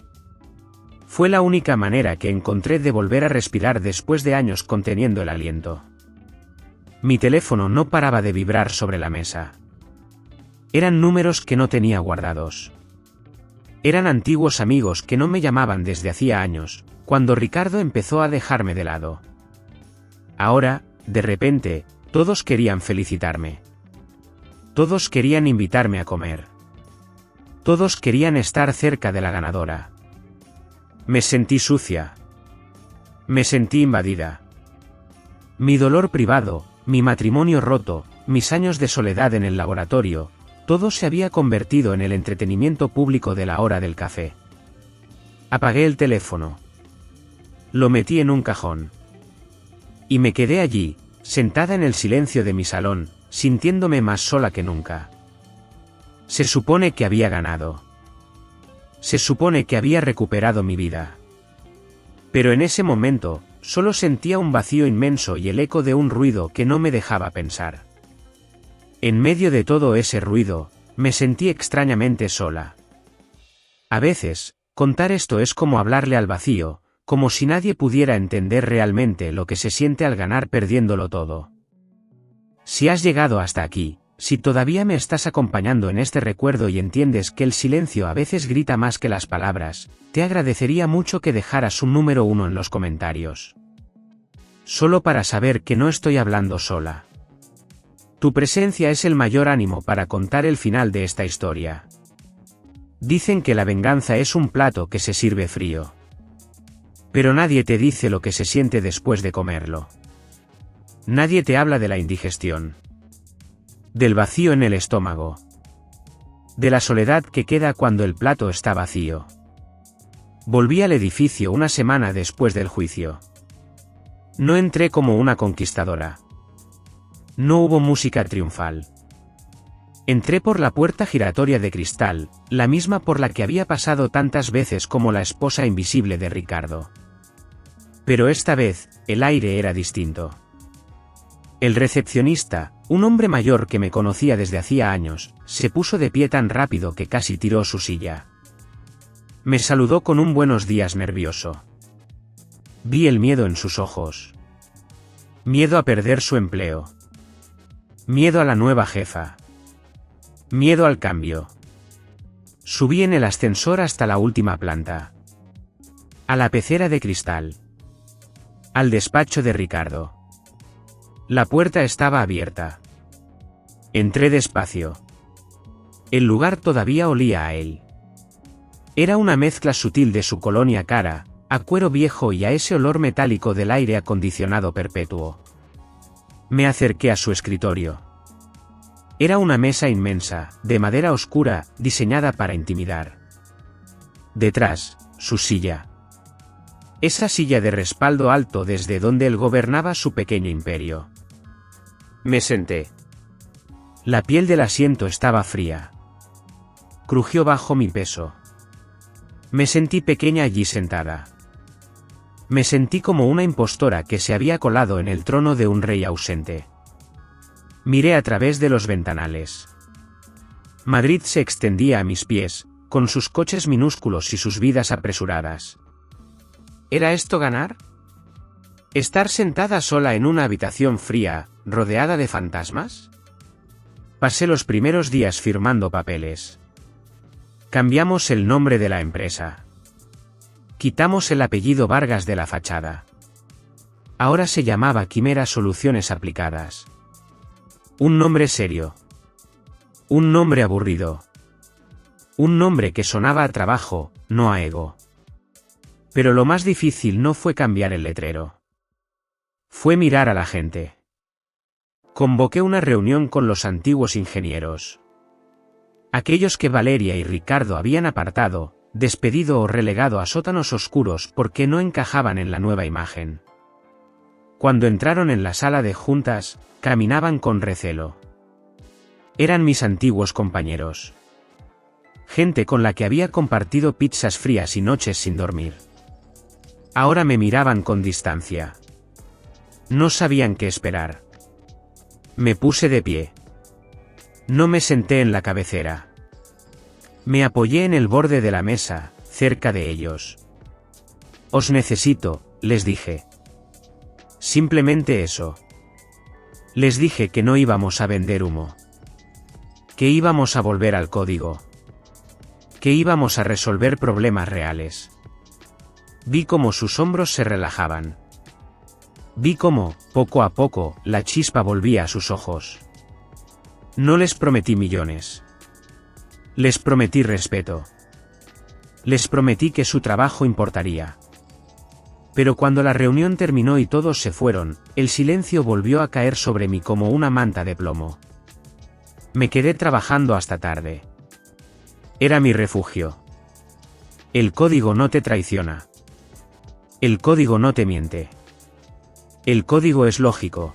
Fue la única manera que encontré de volver a respirar después de años conteniendo el aliento. Mi teléfono no paraba de vibrar sobre la mesa. Eran números que no tenía guardados. Eran antiguos amigos que no me llamaban desde hacía años, cuando Ricardo empezó a dejarme de lado. Ahora, de repente, todos querían felicitarme. Todos querían invitarme a comer. Todos querían estar cerca de la ganadora. Me sentí sucia. Me sentí invadida. Mi dolor privado, mi matrimonio roto, mis años de soledad en el laboratorio, todo se había convertido en el entretenimiento público de la hora del café. Apagué el teléfono. Lo metí en un cajón. Y me quedé allí, sentada en el silencio de mi salón, sintiéndome más sola que nunca. Se supone que había ganado. Se supone que había recuperado mi vida. Pero en ese momento, solo sentía un vacío inmenso y el eco de un ruido que no me dejaba pensar. En medio de todo ese ruido, me sentí extrañamente sola. A veces, contar esto es como hablarle al vacío, como si nadie pudiera entender realmente lo que se siente al ganar perdiéndolo todo. Si has llegado hasta aquí, si todavía me estás acompañando en este recuerdo y entiendes que el silencio a veces grita más que las palabras, te agradecería mucho que dejaras un número 1 en los comentarios. Solo para saber que no estoy hablando sola. Tu presencia es el mayor ánimo para contar el final de esta historia. Dicen que la venganza es un plato que se sirve frío. Pero nadie te dice lo que se siente después de comerlo. Nadie te habla de la indigestión. Del vacío en el estómago. De la soledad que queda cuando el plato está vacío. Volví al edificio una semana después del juicio. No entré como una conquistadora. No hubo música triunfal. Entré por la puerta giratoria de cristal, la misma por la que había pasado tantas veces como la esposa invisible de Ricardo. Pero esta vez, el aire era distinto. El recepcionista, un hombre mayor que me conocía desde hacía años, se puso de pie tan rápido que casi tiró su silla. Me saludó con un buenos días nervioso. Vi el miedo en sus ojos. Miedo a perder su empleo. Miedo a la nueva jefa. Miedo al cambio. Subí en el ascensor hasta la última planta. A la pecera de cristal. Al despacho de Ricardo. La puerta estaba abierta. Entré despacio. El lugar todavía olía a él. Era una mezcla sutil de su colonia cara, a cuero viejo y a ese olor metálico del aire acondicionado perpetuo. Me acerqué a su escritorio. Era una mesa inmensa, de madera oscura, diseñada para intimidar. Detrás, su silla. Esa silla de respaldo alto desde donde él gobernaba su pequeño imperio. Me senté. La piel del asiento estaba fría. Crujió bajo mi peso. Me sentí pequeña allí sentada. Me sentí como una impostora que se había colado en el trono de un rey ausente. Miré a través de los ventanales. Madrid se extendía a mis pies, con sus coches minúsculos y sus vidas apresuradas. ¿Era esto ganar? ¿Estar sentada sola en una habitación fría, rodeada de fantasmas? Pasé los primeros días firmando papeles. Cambiamos el nombre de la empresa. Quitamos el apellido Vargas de la fachada. Ahora se llamaba Quimera Soluciones Aplicadas. Un nombre serio. Un nombre aburrido. Un nombre que sonaba a trabajo, no a ego. Pero lo más difícil no fue cambiar el letrero. Fue mirar a la gente. Convoqué una reunión con los antiguos ingenieros. Aquellos que Valeria y Ricardo habían apartado, despedido o relegado a sótanos oscuros porque no encajaban en la nueva imagen. Cuando entraron en la sala de juntas, caminaban con recelo. Eran mis antiguos compañeros. Gente con la que había compartido pizzas frías y noches sin dormir. Ahora me miraban con distancia. No sabían qué esperar. Me puse de pie. No me senté en la cabecera. Me apoyé en el borde de la mesa, cerca de ellos. Os necesito, les dije. Simplemente eso. Les dije que no íbamos a vender humo. Que íbamos a volver al código. Que íbamos a resolver problemas reales. Vi cómo sus hombros se relajaban. Vi cómo, poco a poco, la chispa volvía a sus ojos. No les prometí millones. Les prometí respeto. Les prometí que su trabajo importaría. Pero cuando la reunión terminó y todos se fueron, el silencio volvió a caer sobre mí como una manta de plomo. Me quedé trabajando hasta tarde. Era mi refugio. El código no te traiciona. El código no te miente. El código es lógico.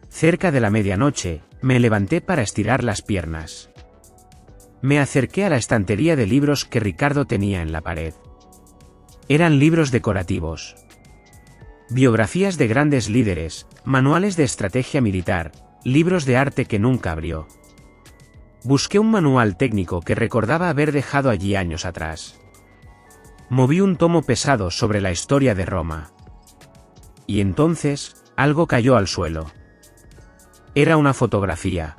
Cerca de la medianoche, me levanté para estirar las piernas. Me acerqué a la estantería de libros que Ricardo tenía en la pared. Eran libros decorativos. Biografías de grandes líderes, manuales de estrategia militar, libros de arte que nunca abrió. Busqué un manual técnico que recordaba haber dejado allí años atrás. Moví un tomo pesado sobre la historia de Roma. Y entonces, algo cayó al suelo. Era una fotografía.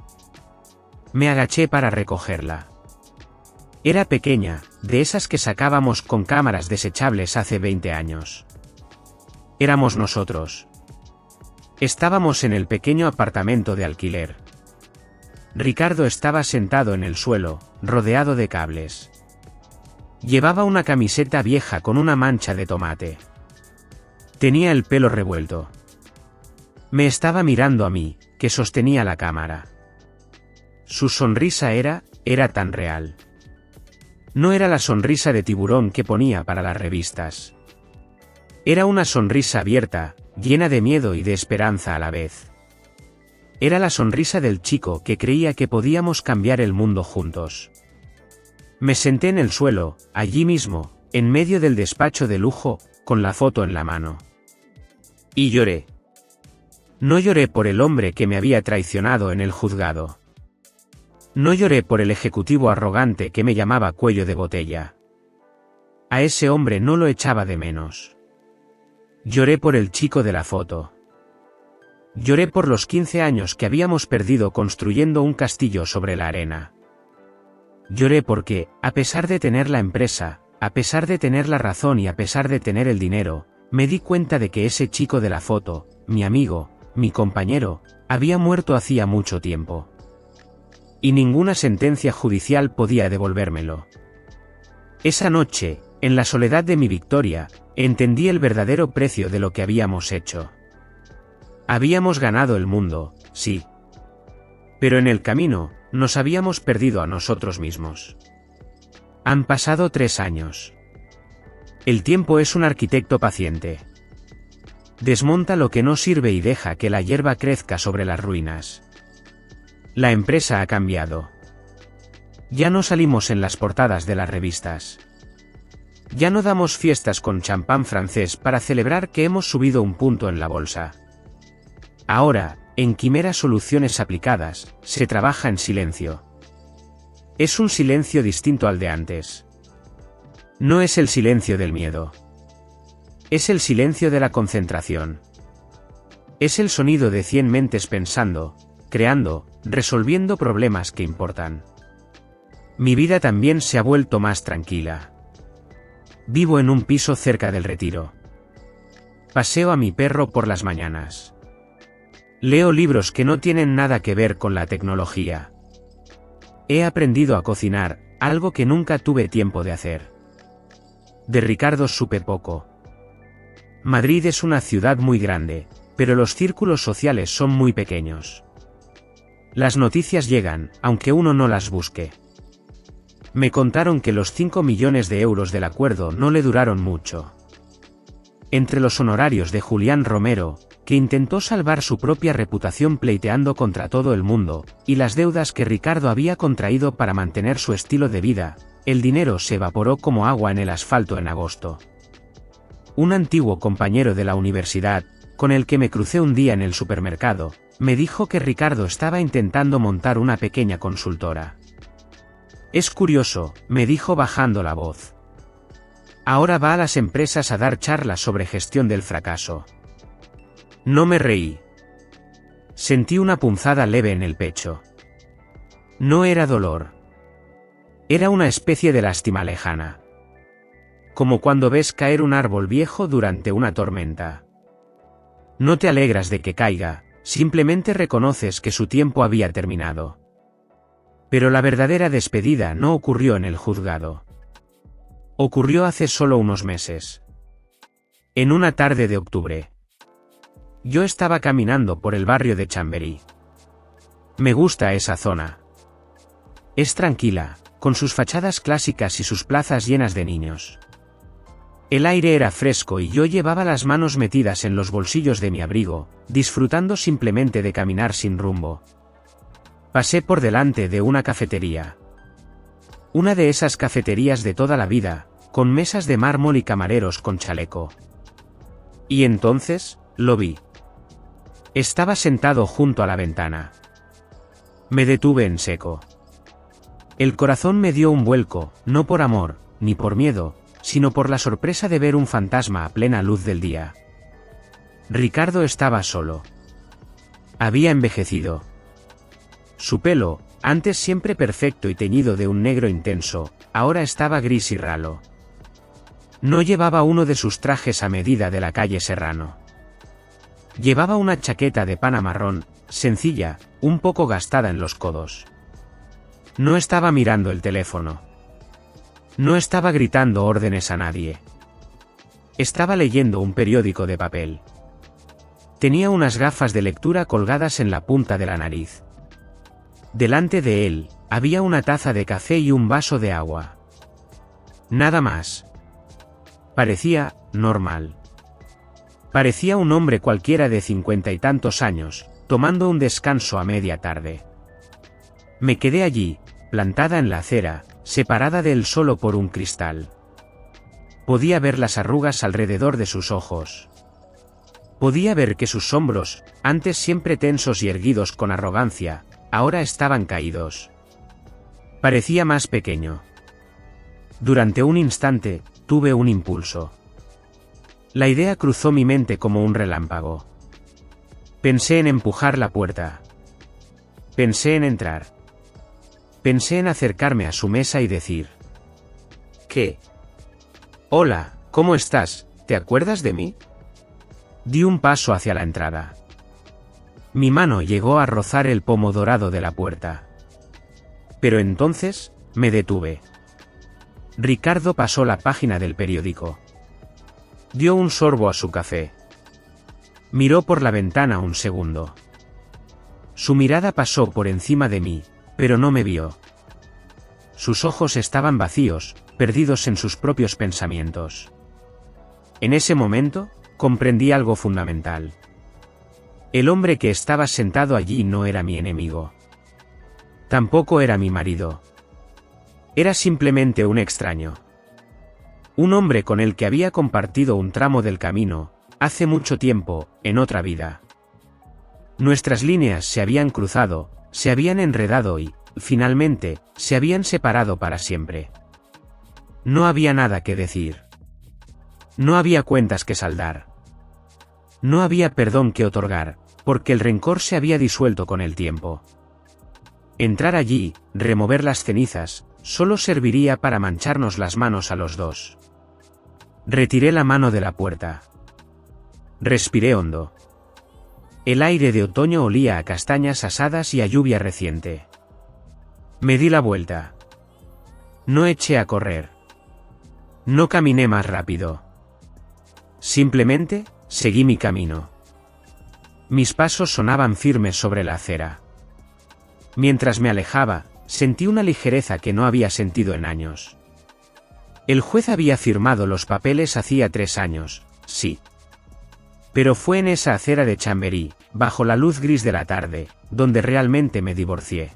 Me agaché para recogerla. Era pequeña, de esas que sacábamos con cámaras desechables hace 20 años. Éramos nosotros. Estábamos en el pequeño apartamento de alquiler. Ricardo estaba sentado en el suelo, rodeado de cables. Llevaba una camiseta vieja con una mancha de tomate. Tenía el pelo revuelto. Me estaba mirando a mí, que sostenía la cámara. Su sonrisa era tan real. No era la sonrisa de tiburón que ponía para las revistas. Era una sonrisa abierta, llena de miedo y de esperanza a la vez. Era la sonrisa del chico que creía que podíamos cambiar el mundo juntos. Me senté en el suelo, allí mismo, en medio del despacho de lujo, con la foto en la mano. Y lloré. No lloré por el hombre que me había traicionado en el juzgado. No lloré por el ejecutivo arrogante que me llamaba cuello de botella. A ese hombre no lo echaba de menos. Lloré por el chico de la foto. Lloré por los 15 años que habíamos perdido construyendo un castillo sobre la arena. Lloré porque, a pesar de tener la empresa, a pesar de tener la razón y a pesar de tener el dinero, me di cuenta de que ese chico de la foto, mi amigo, mi compañero, había muerto hacía mucho tiempo. Y ninguna sentencia judicial podía devolvérmelo. Esa noche, en la soledad de mi victoria, entendí el verdadero precio de lo que habíamos hecho. Habíamos ganado el mundo, sí. Pero en el camino, nos habíamos perdido a nosotros mismos. Han pasado 3 años. El tiempo es un arquitecto paciente. Desmonta lo que no sirve y deja que la hierba crezca sobre las ruinas. La empresa ha cambiado. Ya no salimos en las portadas de las revistas. Ya no damos fiestas con champán francés para celebrar que hemos subido un punto en la bolsa. Ahora, en Quimera Soluciones Aplicadas, se trabaja en silencio. Es un silencio distinto al de antes. No es el silencio del miedo. Es el silencio de la concentración. Es el sonido de 100 mentes pensando, creando, resolviendo problemas que importan. Mi vida también se ha vuelto más tranquila. Vivo en un piso cerca del Retiro. Paseo a mi perro por las mañanas. Leo libros que no tienen nada que ver con la tecnología. He aprendido a cocinar, algo que nunca tuve tiempo de hacer. De Ricardo supe poco. Madrid es una ciudad muy grande, pero los círculos sociales son muy pequeños. Las noticias llegan, aunque uno no las busque. Me contaron que los 5 millones de euros del acuerdo no le duraron mucho. Entre los honorarios de Julián Romero, que intentó salvar su propia reputación pleiteando contra todo el mundo, y las deudas que Ricardo había contraído para mantener su estilo de vida, el dinero se evaporó como agua en el asfalto en agosto. Un antiguo compañero de la universidad, con el que me crucé un día en el supermercado, me dijo que Ricardo estaba intentando montar una pequeña consultora. Es curioso, me dijo bajando la voz. Ahora va a las empresas a dar charlas sobre gestión del fracaso. No me reí. Sentí una punzada leve en el pecho. No era dolor. Era una especie de lástima lejana. Como cuando ves caer un árbol viejo durante una tormenta. No te alegras de que caiga, simplemente reconoces que su tiempo había terminado. Pero la verdadera despedida no ocurrió en el juzgado. Ocurrió hace solo unos meses. En una tarde de octubre. Yo estaba caminando por el barrio de Chamberí. Me gusta esa zona. Es tranquila, con sus fachadas clásicas y sus plazas llenas de niños. El aire era fresco y yo llevaba las manos metidas en los bolsillos de mi abrigo, disfrutando simplemente de caminar sin rumbo. Pasé por delante de una cafetería. Una de esas cafeterías de toda la vida, con mesas de mármol y camareros con chaleco. Y entonces, lo vi. Estaba sentado junto a la ventana. Me detuve en seco. El corazón me dio un vuelco, no por amor, ni por miedo, sino por la sorpresa de ver un fantasma a plena luz del día. Ricardo estaba solo. Había envejecido. Su pelo, antes siempre perfecto y teñido de un negro intenso, ahora estaba gris y ralo. No llevaba uno de sus trajes a medida de la calle Serrano. Llevaba una chaqueta de pana marrón, sencilla, un poco gastada en los codos. No estaba mirando el teléfono. No estaba gritando órdenes a nadie. Estaba leyendo un periódico de papel. Tenía unas gafas de lectura colgadas en la punta de la nariz. Delante de él, había una taza de café y un vaso de agua. Nada más. Parecía normal. Parecía un hombre cualquiera de 50 y tantos años, tomando un descanso a media tarde. Me quedé allí, plantada en la acera, separada de él solo por un cristal. Podía ver las arrugas alrededor de sus ojos. Podía ver que sus hombros, antes siempre tensos y erguidos con arrogancia, ahora estaban caídos. Parecía más pequeño. Durante un instante, tuve un impulso. La idea cruzó mi mente como un relámpago. Pensé en empujar la puerta. Pensé en entrar. Pensé en acercarme a su mesa y decir: ¿Qué? Hola, ¿cómo estás? ¿Te acuerdas de mí? Di un paso hacia la entrada. Mi mano llegó a rozar el pomo dorado de la puerta. Pero entonces, me detuve. Ricardo pasó la página del periódico. Dio un sorbo a su café. Miró por la ventana un segundo. Su mirada pasó por encima de mí, pero no me vio. Sus ojos estaban vacíos, perdidos en sus propios pensamientos. En ese momento, comprendí algo fundamental. El hombre que estaba sentado allí no era mi enemigo. Tampoco era mi marido. Era simplemente un extraño. Un hombre con el que había compartido un tramo del camino, hace mucho tiempo, en otra vida. Nuestras líneas se habían cruzado, se habían enredado y, finalmente, se habían separado para siempre. No había nada que decir. No había cuentas que saldar. No había perdón que otorgar, porque el rencor se había disuelto con el tiempo. Entrar allí, remover las cenizas, solo serviría para mancharnos las manos a los dos. Retiré la mano de la puerta. Respiré hondo. El aire de otoño olía a castañas asadas y a lluvia reciente. Me di la vuelta. No eché a correr. No caminé más rápido. Simplemente, seguí mi camino. Mis pasos sonaban firmes sobre la acera. Mientras me alejaba, sentí una ligereza que no había sentido en años. El juez había firmado los papeles hacía 3 años, sí. Pero fue en esa acera de Chamberí, bajo la luz gris de la tarde, donde realmente me divorcié.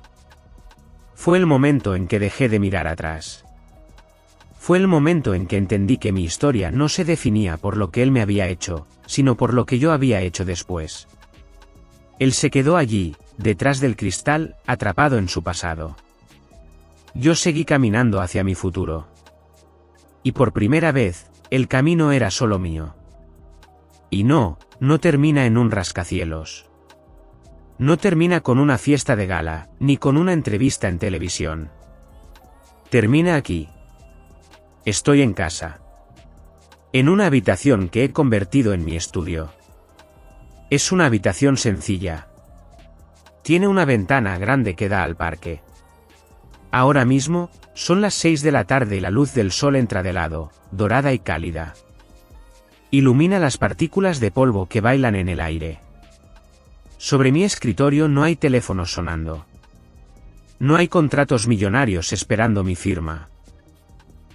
Fue el momento en que dejé de mirar atrás. Fue el momento en que entendí que mi historia no se definía por lo que él me había hecho, sino por lo que yo había hecho después. Él se quedó allí, detrás del cristal, atrapado en su pasado. Yo seguí caminando hacia mi futuro. Y por primera vez, el camino era solo mío. Y no termina en un rascacielos. No termina con una fiesta de gala, ni con una entrevista en televisión. Termina aquí. Estoy en casa. En una habitación que he convertido en mi estudio. Es una habitación sencilla. Tiene una ventana grande que da al parque. Ahora mismo, son las 6 de la tarde y la luz del sol entra de lado, dorada y cálida. Ilumina las partículas de polvo que bailan en el aire. Sobre mi escritorio no hay teléfonos sonando. No hay contratos millonarios esperando mi firma.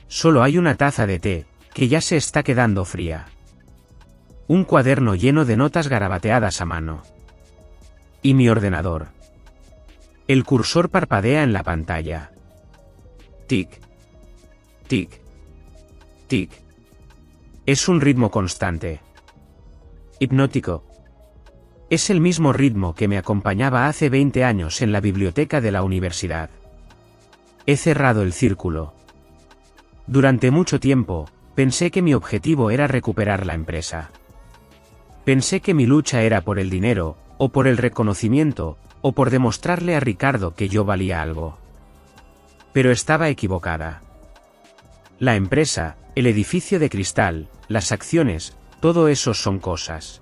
Solo hay una taza de té, que ya se está quedando fría. Un cuaderno lleno de notas garabateadas a mano. Y mi ordenador. El cursor parpadea en la pantalla. Tic. Tic. Tic. Es un ritmo constante. Hipnótico. Es el mismo ritmo que me acompañaba hace 20 años en la biblioteca de la universidad. He cerrado el círculo. Durante mucho tiempo, pensé que mi objetivo era recuperar la empresa. Pensé que mi lucha era por el dinero, o por el reconocimiento, o por demostrarle a Ricardo que yo valía algo. Pero estaba equivocada. La empresa, el edificio de cristal, las acciones, todo eso son cosas.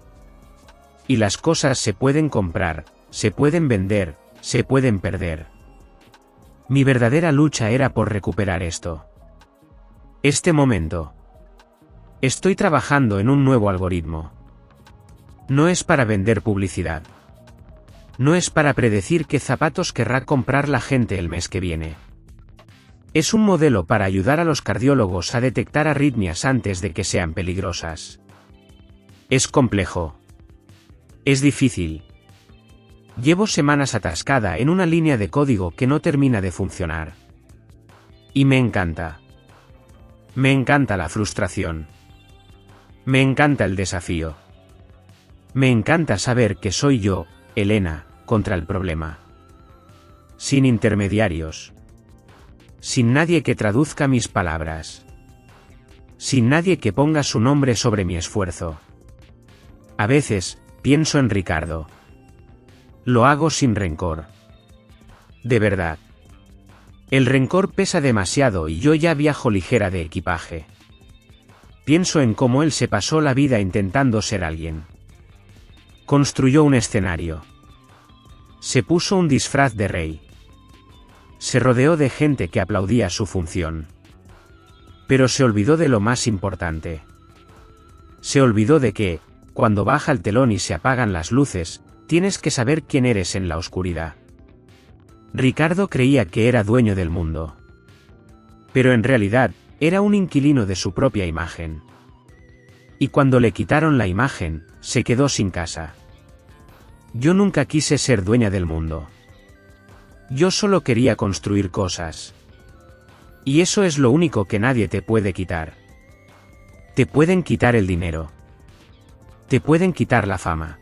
Y las cosas se pueden comprar, se pueden vender, se pueden perder. Mi verdadera lucha era por recuperar esto. Este momento. Estoy trabajando en un nuevo algoritmo. No es para vender publicidad. No es para predecir qué zapatos querrá comprar la gente el mes que viene. Es un modelo para ayudar a los cardiólogos a detectar arritmias antes de que sean peligrosas. Es complejo. Es difícil. Llevo semanas atascada en una línea de código que no termina de funcionar. Y me encanta. Me encanta la frustración. Me encanta el desafío. Me encanta saber que soy yo, Elena, contra el problema. Sin intermediarios. Sin nadie que traduzca mis palabras. Sin nadie que ponga su nombre sobre mi esfuerzo. A veces, pienso en Ricardo. Lo hago sin rencor. De verdad. El rencor pesa demasiado y yo ya viajo ligera de equipaje. Pienso en cómo él se pasó la vida intentando ser alguien. Construyó un escenario. Se puso un disfraz de rey. Se rodeó de gente que aplaudía su función. Pero se olvidó de lo más importante. Se olvidó de que, cuando baja el telón y se apagan las luces, tienes que saber quién eres en la oscuridad. Ricardo creía que era dueño del mundo. Pero en realidad, era un inquilino de su propia imagen. Y cuando le quitaron la imagen, se quedó sin casa. Yo nunca quise ser dueña del mundo. Yo solo quería construir cosas. Y eso es lo único que nadie te puede quitar. Te pueden quitar el dinero. Te pueden quitar la fama.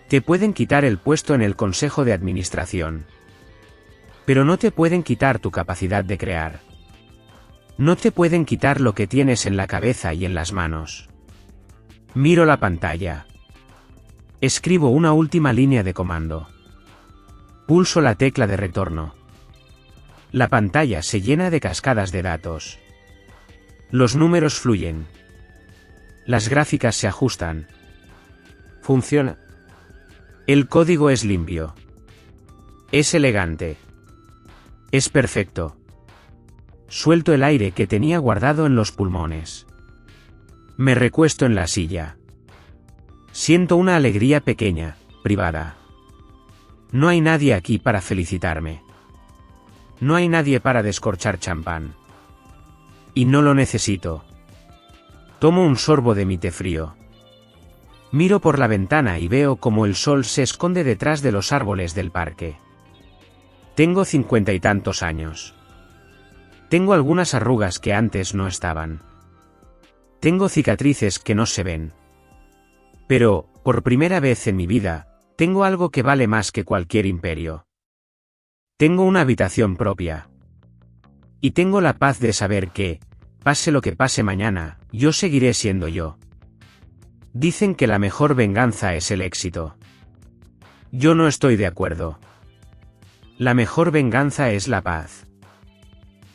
Te pueden quitar el puesto en el consejo de administración. Pero no te pueden quitar tu capacidad de crear. No te pueden quitar lo que tienes en la cabeza y en las manos. Miro la pantalla. Escribo una última línea de comando. Pulso la tecla de retorno. La pantalla se llena de cascadas de datos. Los números fluyen. Las gráficas se ajustan. Funciona. El código es limpio. Es elegante. Es perfecto. Suelto el aire que tenía guardado en los pulmones. Me recuesto en la silla. Siento una alegría pequeña, privada. No hay nadie aquí para felicitarme. No hay nadie para descorchar champán. Y no lo necesito. Tomo un sorbo de mi té frío. Miro por la ventana y veo cómo el sol se esconde detrás de los árboles del parque. Tengo 50 y tantos años. Tengo algunas arrugas que antes no estaban. Tengo cicatrices que no se ven. Pero, por primera vez en mi vida, tengo algo que vale más que cualquier imperio. Tengo una habitación propia. Y tengo la paz de saber que, pase lo que pase mañana, yo seguiré siendo yo. Dicen que la mejor venganza es el éxito. Yo no estoy de acuerdo. La mejor venganza es la paz.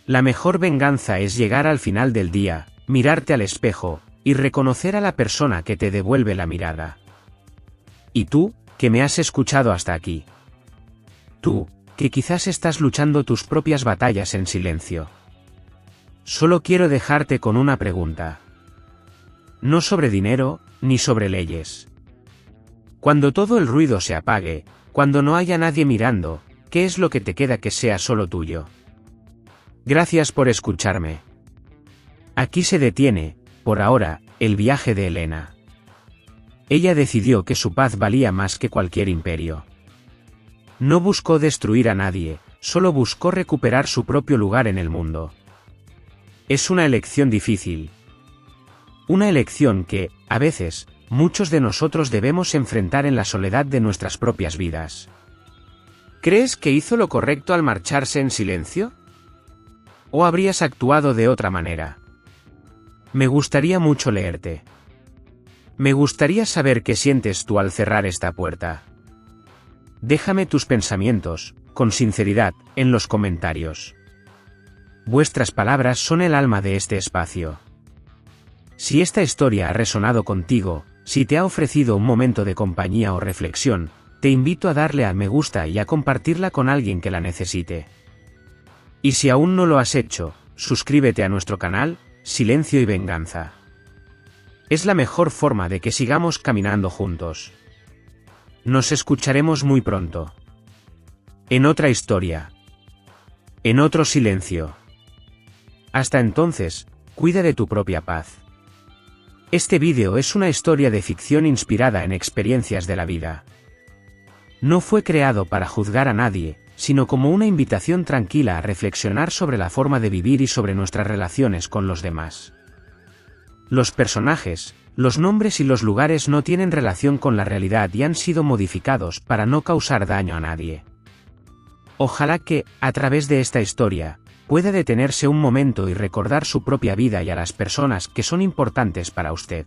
La mejor venganza es llegar al final del día, mirarte al espejo, y reconocer a la persona que te devuelve la mirada. Y tú, que me has escuchado hasta aquí. Tú, que quizás estás luchando tus propias batallas en silencio. Solo quiero dejarte con una pregunta. No sobre dinero, ni sobre leyes. Cuando todo el ruido se apague, cuando no haya nadie mirando, ¿qué es lo que te queda que sea solo tuyo? Gracias por escucharme. Aquí se detiene, por ahora, el viaje de Elena. Ella decidió que su paz valía más que cualquier imperio. No buscó destruir a nadie, solo buscó recuperar su propio lugar en el mundo. Es una elección difícil. Una elección que, a veces, muchos de nosotros debemos enfrentar en la soledad de nuestras propias vidas. ¿Crees que hizo lo correcto al marcharse en silencio? ¿O habrías actuado de otra manera? Me gustaría mucho leerte. Me gustaría saber qué sientes tú al cerrar esta puerta. Déjame tus pensamientos, con sinceridad, en los comentarios. Vuestras palabras son el alma de este espacio. Si esta historia ha resonado contigo, si te ha ofrecido un momento de compañía o reflexión, te invito a darle a me gusta y a compartirla con alguien que la necesite. Y si aún no lo has hecho, suscríbete a nuestro canal, Silencio y Venganza. Es la mejor forma de que sigamos caminando juntos. Nos escucharemos muy pronto. En otra historia. En otro silencio. Hasta entonces, cuida de tu propia paz. Este vídeo es una historia de ficción inspirada en experiencias de la vida. No fue creado para juzgar a nadie, sino como una invitación tranquila a reflexionar sobre la forma de vivir y sobre nuestras relaciones con los demás. Los personajes, los nombres y los lugares no tienen relación con la realidad y han sido modificados para no causar daño a nadie. Ojalá que, a través de esta historia, pueda detenerse un momento y recordar su propia vida y a las personas que son importantes para usted.